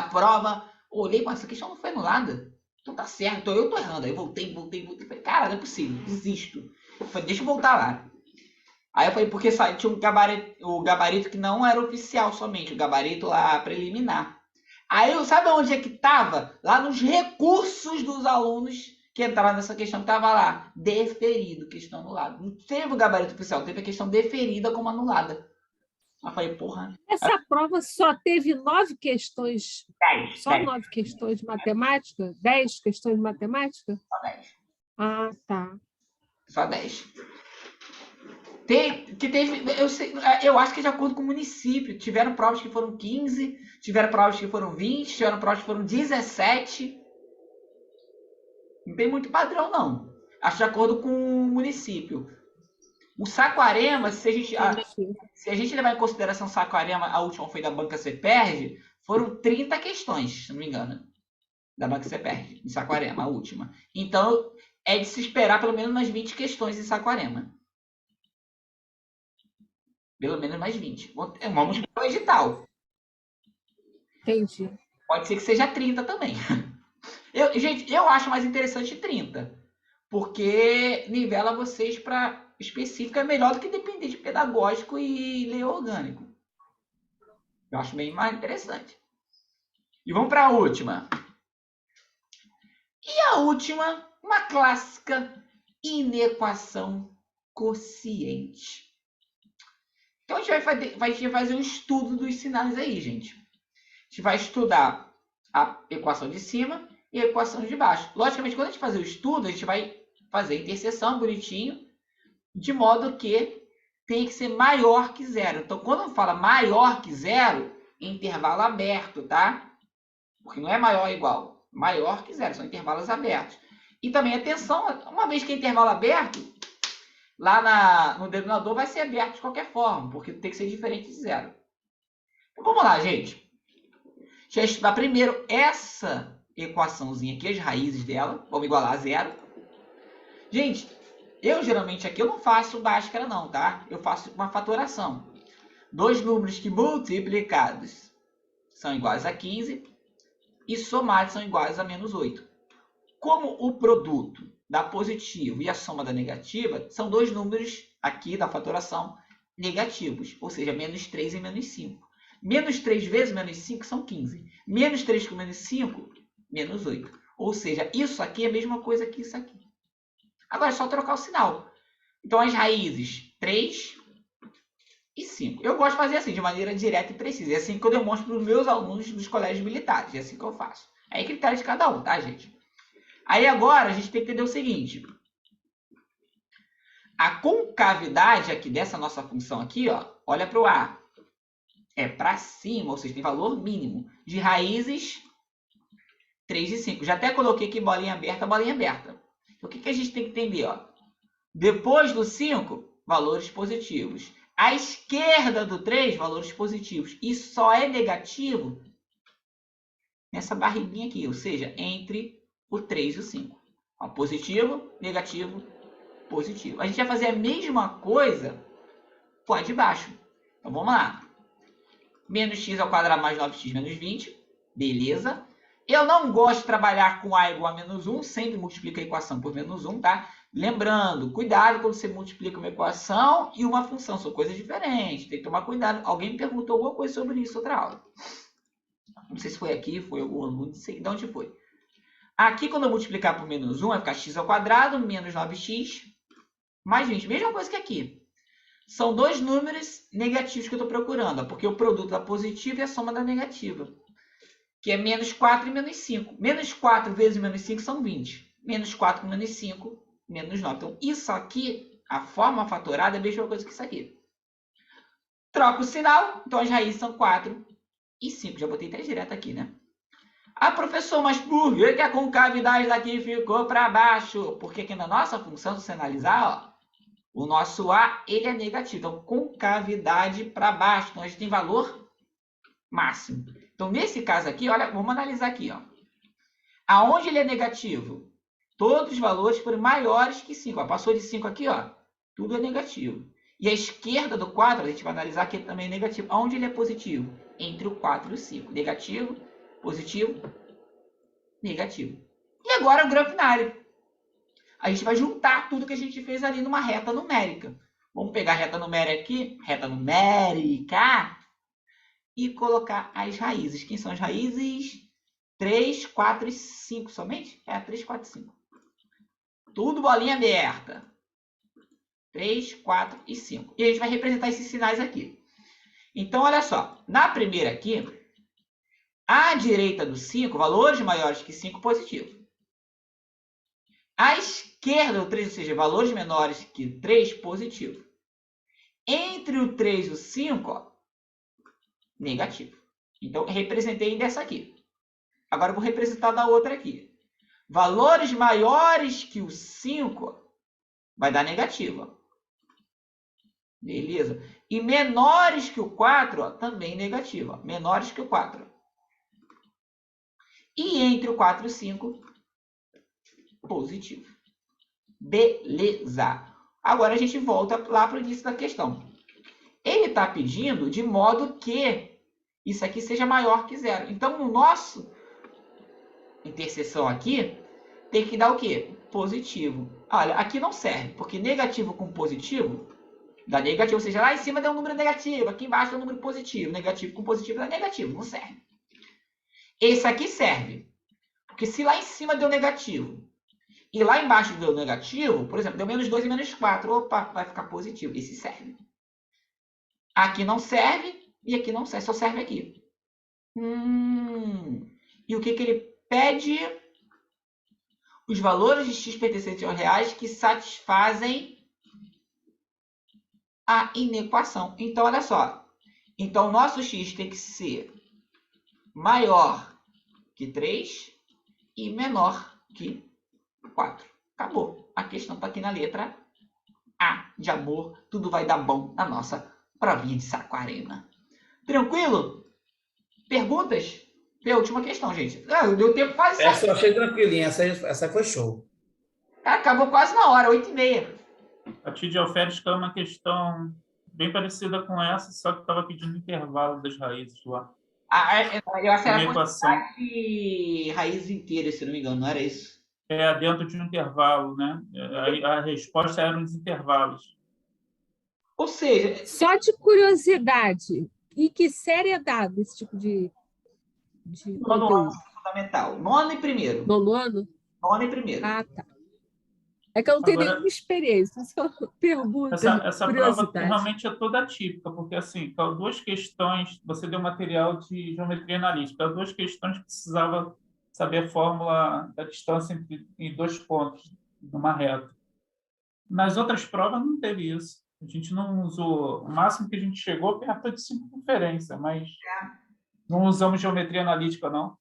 S2: prova. Olhei, mas essa questão não foi anulada. Então tá certo, eu tô errando. Aí voltei. Falei, cara, não é possível, desisto. Eu falei, deixa eu voltar lá. Aí eu falei, porque tinha o gabarito que não era oficial somente, o gabarito lá preliminar. Aí eu sabe onde é que tava? Lá nos recursos dos alunos que entraram nessa questão, que tava lá, deferido, questão anulada. Não teve o gabarito oficial, teve a questão deferida como anulada. Eu falei, porra.
S8: Essa prova só teve 9 questões.
S2: 10.
S8: Só 9 questões de matemática? 10 questões de matemática?
S2: Só 10.
S8: Ah, tá.
S2: Só 10. Eu acho que de acordo com o município. Tiveram provas que foram 15, tiveram provas que foram 20, tiveram provas que foram 17. Não tem muito padrão, não. Acho de acordo com o município. O Saquarema, se a gente levar em consideração o Saquarema, a última foi da Banca Ceperd, foram 30 questões, se não me engano, da Banca Ceperd, em Saquarema, a última. Então, é de se esperar pelo menos umas 20 questões em Saquarema. Pelo menos mais 20. Vamos para o edital.
S8: Entendi.
S2: Pode ser que seja 30 também. Gente, eu acho mais interessante 30. Porque nivela vocês para específico. É melhor do que depender de pedagógico e ler orgânico. Eu acho bem mais interessante. E vamos para a última. E a última, uma clássica inequação quociente. Então, a gente vai fazer um estudo dos sinais aí, gente. A gente vai estudar a equação de cima e a equação de baixo. Logicamente, quando a gente fazer o estudo, a gente vai fazer a interseção bonitinho, de modo que tem que ser maior que zero. Então, quando fala maior que zero, intervalo aberto, tá? Porque não é maior ou igual. Maior que zero, são intervalos abertos. E também, atenção, uma vez que é intervalo aberto, lá no denominador vai ser aberto de qualquer forma, porque tem que ser diferente de zero. Então, vamos lá, gente. A gente vai estudar primeiro essa equaçãozinha aqui, as raízes dela. Vamos igualar a zero. Gente, eu geralmente aqui eu não faço Bhaskara não, tá? Eu faço uma fatoração. Dois números que multiplicados são iguais a 15 e somados são iguais a menos 8. Como o produto da positiva e a soma da negativa são dois números aqui da fatoração negativos, ou seja, menos 3 e menos 5. Menos 3 vezes menos 5 são 15. Menos 3 com menos 5, menos 8. Ou seja, isso aqui é a mesma coisa que isso aqui. Agora é só trocar o sinal. Então, as raízes 3 e 5. Eu gosto de fazer assim, de maneira direta e precisa. É assim que eu demonstro para os meus alunos dos colégios militares. É assim que eu faço. Aí é critério de cada um, tá, gente? Aí agora a gente tem que entender o seguinte. A concavidade aqui dessa nossa função aqui, ó, olha para o A. É para cima, ou seja, tem valor mínimo de raízes 3 e 5. Já até coloquei aqui bolinha aberta, bolinha aberta. Então, o que a gente tem que entender? Ó? Depois do 5, valores positivos. À esquerda do 3, valores positivos. E só é negativo nessa barriguinha aqui, ou seja, entre o 3 e o 5. Ó, positivo, negativo, positivo. A gente vai fazer a mesma coisa lá de baixo. Então, vamos lá. Menos x ao quadrado mais 9x menos 20. Beleza. Eu não gosto de trabalhar com a igual a menos 1. Sempre multiplico a equação por menos 1, tá? Lembrando, cuidado quando você multiplica uma equação e uma função. São coisas diferentes. Tem que tomar cuidado. Alguém me perguntou alguma coisa sobre isso outra aula. Não sei se foi aqui, foi algum aluno, não sei de onde foi. Aqui, quando eu multiplicar por menos 1, vai ficar x ao quadrado menos 9x mais 20. Mesma coisa que aqui. São dois números negativos que eu estou procurando, porque o produto da positiva é a soma da negativa, que é menos 4 e menos 5. Menos 4 vezes menos 5 são 20. Menos 4 com menos 5, menos 9. Então, isso aqui, a forma fatorada, é a mesma coisa que isso aqui. Troca o sinal, então as raízes são 4 e 5. Já botei até direto aqui, né? Ah, professor, mas por que a concavidade daqui ficou para baixo? Porque aqui na nossa função, se você analisar, ó, o nosso A, ele é negativo. Então, concavidade para baixo. Então, a gente tem valor máximo. Então, nesse caso aqui, olha, vamos analisar aqui. Ó. Aonde ele é negativo? Todos os valores forem maiores que 5. Ó, passou de 5 aqui, ó, tudo é negativo. E a esquerda do quadro, a gente vai analisar que também é negativo. Aonde ele é positivo? Entre o 4 e o 5. Negativo, positivo, negativo. E agora o grafo binário. A gente vai juntar tudo que a gente fez ali numa reta numérica. Vamos pegar a reta numérica aqui, reta numérica, e colocar as raízes. Quem são as raízes? 3, 4 e 5 somente? 3, 4 e 5. Tudo bolinha aberta. 3, 4 e 5. E a gente vai representar esses sinais aqui. Então, olha só. Na primeira aqui, à direita do 5, valores maiores que 5, positivo. À esquerda do 3, ou seja, valores menores que 3, positivo. Entre o 3 e o 5, ó, negativo. Então, representei dessa aqui. Agora, eu vou representar da outra aqui. Valores maiores que o 5 vai dar negativo. Ó. Beleza. E menores que o 4, ó, também negativo. Ó. Menores que o 4. E entre o 4 e o 5, positivo. Beleza. Agora a gente volta lá para o início da questão. Ele está pedindo de modo que isso aqui seja maior que zero. Então, no nosso interseção aqui, tem que dar o quê? Positivo. Olha, aqui não serve, porque negativo com positivo dá negativo, ou seja, lá em cima deu um número negativo, aqui embaixo deu um número positivo. Negativo com positivo dá negativo, não serve. Esse aqui serve, porque se lá em cima deu negativo e lá embaixo deu negativo, por exemplo, deu menos 2 e menos 4, opa, vai ficar positivo. Esse serve. Aqui não serve e aqui não serve, só serve aqui. E o que ele pede? Os valores de x pertencentes aos reais que satisfazem a inequação. Então, olha só. Então, o nosso x tem que ser maior que 3 e menor que 4. Acabou. A questão está aqui na letra A, de amor. Tudo vai dar bom na nossa provinha de Saquarema. Tranquilo? Perguntas? É a última questão, gente. Deu tempo quase.
S7: Essa eu achei tranquilinha. Essa foi show.
S2: Acabou quase na hora, 8h30.
S3: A tia de Alferes caiu uma questão bem parecida com essa, só que estava pedindo intervalo das raízes lá.
S2: Eu acho que era quantidade de raízes inteiras, se não me engano, não era isso?
S3: Dentro de um intervalo, né? A resposta era nos intervalos.
S2: Ou seja...
S8: Só de curiosidade, e que série é dado esse tipo de
S2: nono ano fundamental. Nono e primeiro.
S8: Nono ano?
S2: Nono e primeiro.
S8: Ah, tá. É que eu não tenho nenhuma experiência, só pergunta.
S3: Essa prova realmente é toda atípica, porque assim, duas questões, você deu material de geometria analítica, duas questões que precisava saber a fórmula da distância em 2 pontos, numa reta. Nas outras provas não teve isso. A gente não usou, o máximo que a gente chegou perto de circunferência, mas não usamos geometria analítica, não.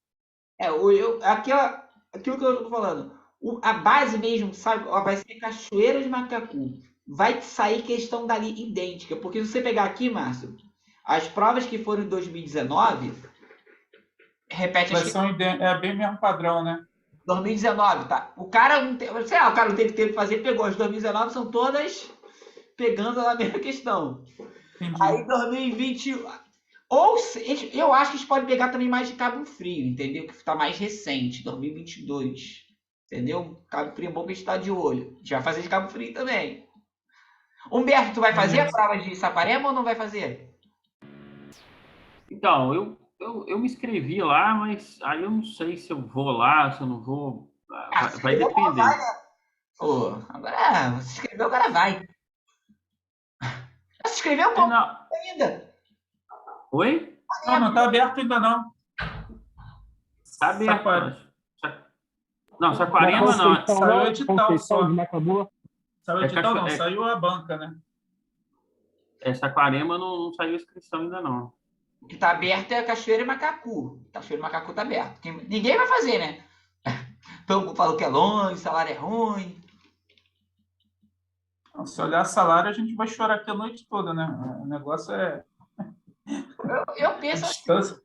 S2: Aquilo que eu estou falando. A base mesmo, sabe, vai ser Cachoeira de Macacu. Vai sair questão dali idêntica. Porque se você pegar aqui, Márcio, as provas que foram em 2019, repete as
S3: é bem mesmo padrão, né?
S2: 2019, tá? O cara não teve tempo de fazer, pegou. As 2019 são todas pegando a mesma questão.
S3: Entendi.
S2: Aí 2020... eu acho que a gente pode pegar também mais de Cabo Frio, entendeu? Que está mais recente, 2022. Entendeu? Cabo Frio é bom que a gente está de olho. A gente vai fazer de Cabo Frio também. Humberto, tu vai fazer a prova de Saquarema ou não vai fazer?
S6: Então, eu me inscrevi lá, mas aí eu não sei se eu vou lá, se eu não vou. Vai depender.
S2: Vai, né? Agora se inscreveu, agora vai. Se inscreveu como ainda?
S6: Oi?
S3: Não está aberto ainda não.
S6: Está aberto. Não, Saquarema não.
S3: Saiu o edital só. Saiu o edital não, saiu a banca, né?
S6: Saquarema não saiu a inscrição ainda não.
S2: O que está aberto é a Cachoeira e Macacu. Cachoeira e Macacu está aberto. Ninguém vai fazer, né? Todo mundo falou que é longe, o salário é ruim.
S3: Se olhar salário, a gente vai chorar aqui a noite toda, né? O negócio é...
S2: Eu penso assim...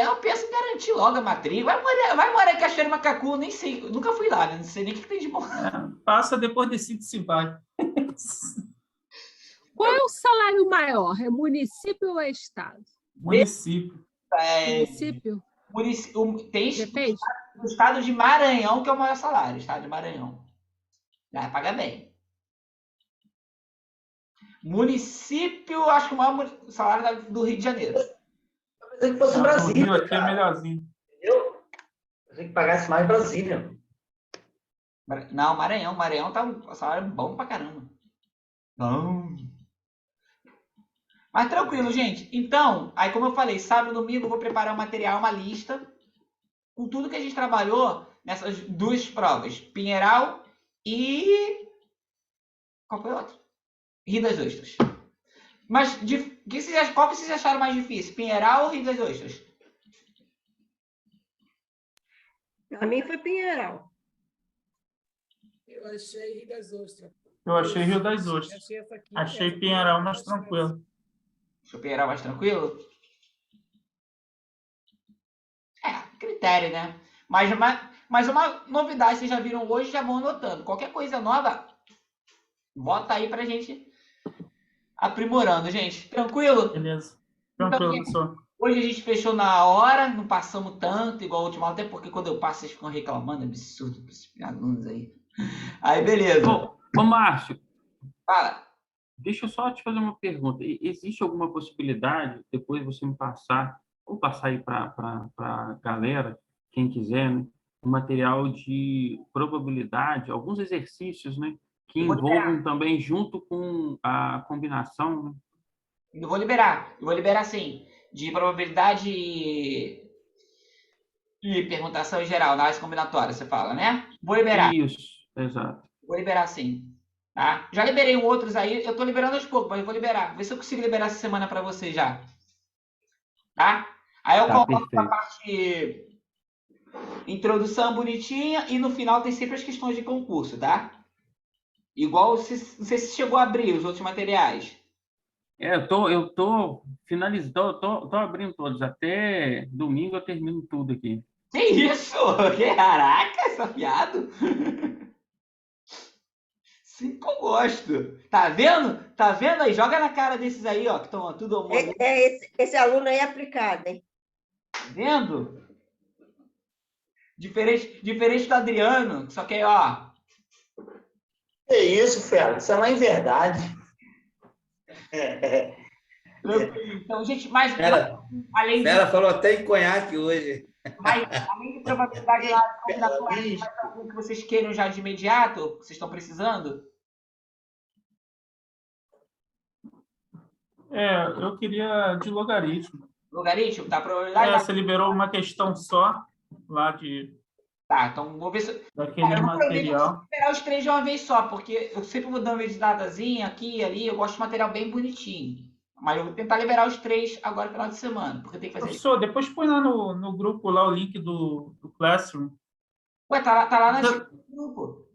S2: eu penso em garantir logo a matrícula. Vai morar em Cachoeira e Macacu, nem sei. Nunca fui lá, né? Não sei nem o que tem de bom.
S3: Passa, depois decide se vai.
S8: Qual é o salário maior? É município ou é estado?
S3: Município.
S8: Município?
S2: Tem o estado de Maranhão, que é o maior salário. O estado de Maranhão. Já paga bem. Município, acho que o maior salário do Rio de Janeiro.
S5: Eu pensei que fosse Brasília.
S3: Aqui é melhorzinho.
S5: Eu pensei que pagasse mais Brasília.
S2: Não, Maranhão. Maranhão tá um salário bom pra caramba. Não. Mas tranquilo, gente. Então, aí como eu falei, sábado e domingo eu vou preparar um material, uma lista, com tudo que a gente trabalhou nessas 2 provas. Pinheiral e... Qual foi o outro? Rio das Ostras. Mas qual que vocês acharam mais difícil? Pinheiral ou Rio das Ostras?
S9: Para mim foi Pinheiral.
S4: Eu achei Rio das Ostras.
S3: Eu achei Rio das Ostras. Achei Pinheiral mais tranquilo.
S2: Achou Pinheiral mais tranquilo? Critério, né? Mas uma novidade, vocês já viram hoje, já vão anotando. Qualquer coisa nova, bota aí pra gente aprimorando, gente. Tranquilo?
S3: Beleza. Tranquilo, pessoal.
S2: Hoje a gente fechou na hora, não passamos tanto, igual a última aula, até porque quando eu passo vocês ficam reclamando, é absurdo para esses alunos aí. Aí, beleza.
S6: Ô Márcio.
S2: Fala.
S6: Deixa eu só te fazer uma pergunta. Existe alguma possibilidade, depois você me passar, ou passar aí para a galera, quem quiser, né, um material de probabilidade, alguns exercícios, né, que envolvam também junto com a combinação, né?
S2: Eu vou liberar sim, de probabilidade e permutação em geral, análise combinatória, você fala, né? Vou liberar.
S6: Isso, exato.
S2: Vou liberar sim. Tá? Já liberei outros aí, eu estou liberando aos poucos, mas eu vou liberar. Vou ver se eu consigo liberar essa semana para você já. Tá? Aí eu coloco a parte introdução bonitinha e no final tem sempre as questões de concurso, tá? Igual, não sei se chegou a abrir os outros materiais.
S6: Eu tô finalizando, tô abrindo todos. Até domingo eu termino tudo aqui.
S2: Que isso? Caraca, safiado! Sim, que eu gosto. Tá vendo? Tá vendo aí? Joga na cara desses aí, ó, que estão tudo...
S9: Esse aluno aí é aplicado, hein?
S2: Tá vendo? Diferente do Adriano, que só quer, ó...
S5: Que isso, fera? Isso é uma inverdade.
S2: Então, gente, mas...
S7: Fera falou até em conhaque hoje.
S2: Mas, além de probabilidade lá, mais algum que vocês queiram já de imediato, que vocês estão precisando?
S3: Eu queria de logaritmo.
S2: Logaritmo? Tá, probabilidade...
S3: Você liberou uma questão só lá de...
S2: Tá, então vou ver se...
S3: Daquele material.
S2: Eu vou liberar os 3 de uma vez só, porque eu sempre vou dando uma editadazinha aqui e ali, eu gosto de material bem bonitinho. Mas eu vou tentar liberar os 3 agora no final de semana, porque tem que fazer...
S3: Professor, depois põe lá no grupo lá o link do Classroom.
S2: Ué, tá lá na descrição do grupo.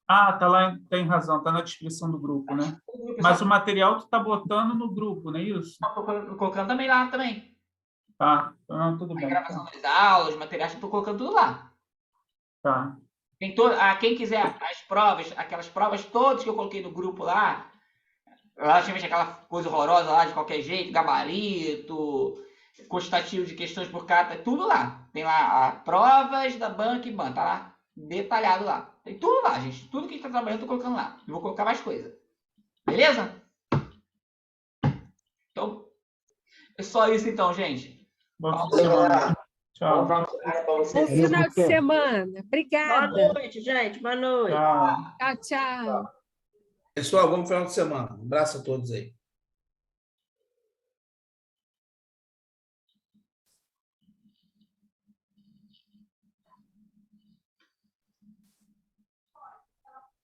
S3: Ah, tá lá, tem razão, tá na descrição do grupo, né? Mas o material tu tá botando no grupo, não é isso?
S2: Tô colocando também lá também.
S3: Tá, então tudo bem.
S2: A gravação das aulas, os materiais, eu tô colocando tudo lá.
S3: Tá.
S2: Tem quem quiser as provas, aquelas provas todas que eu coloquei no grupo lá, relativamente aquela coisa horrorosa lá de qualquer jeito, gabarito, quantitativo de questões por cada, tudo lá. Tem lá provas da banca e ban, tá lá detalhado lá. Tem tudo lá, gente. Tudo que a gente tá trabalhando, eu tô colocando lá. Eu vou colocar mais coisa. Beleza? Então, é só isso então, gente.
S3: Bom semana. Tchau.
S8: Bom final de semana. Obrigada.
S9: Boa noite, gente. Boa noite.
S3: Tchau.
S8: Tchau, tchau.
S7: Pessoal, bom final de semana. Um abraço a todos aí.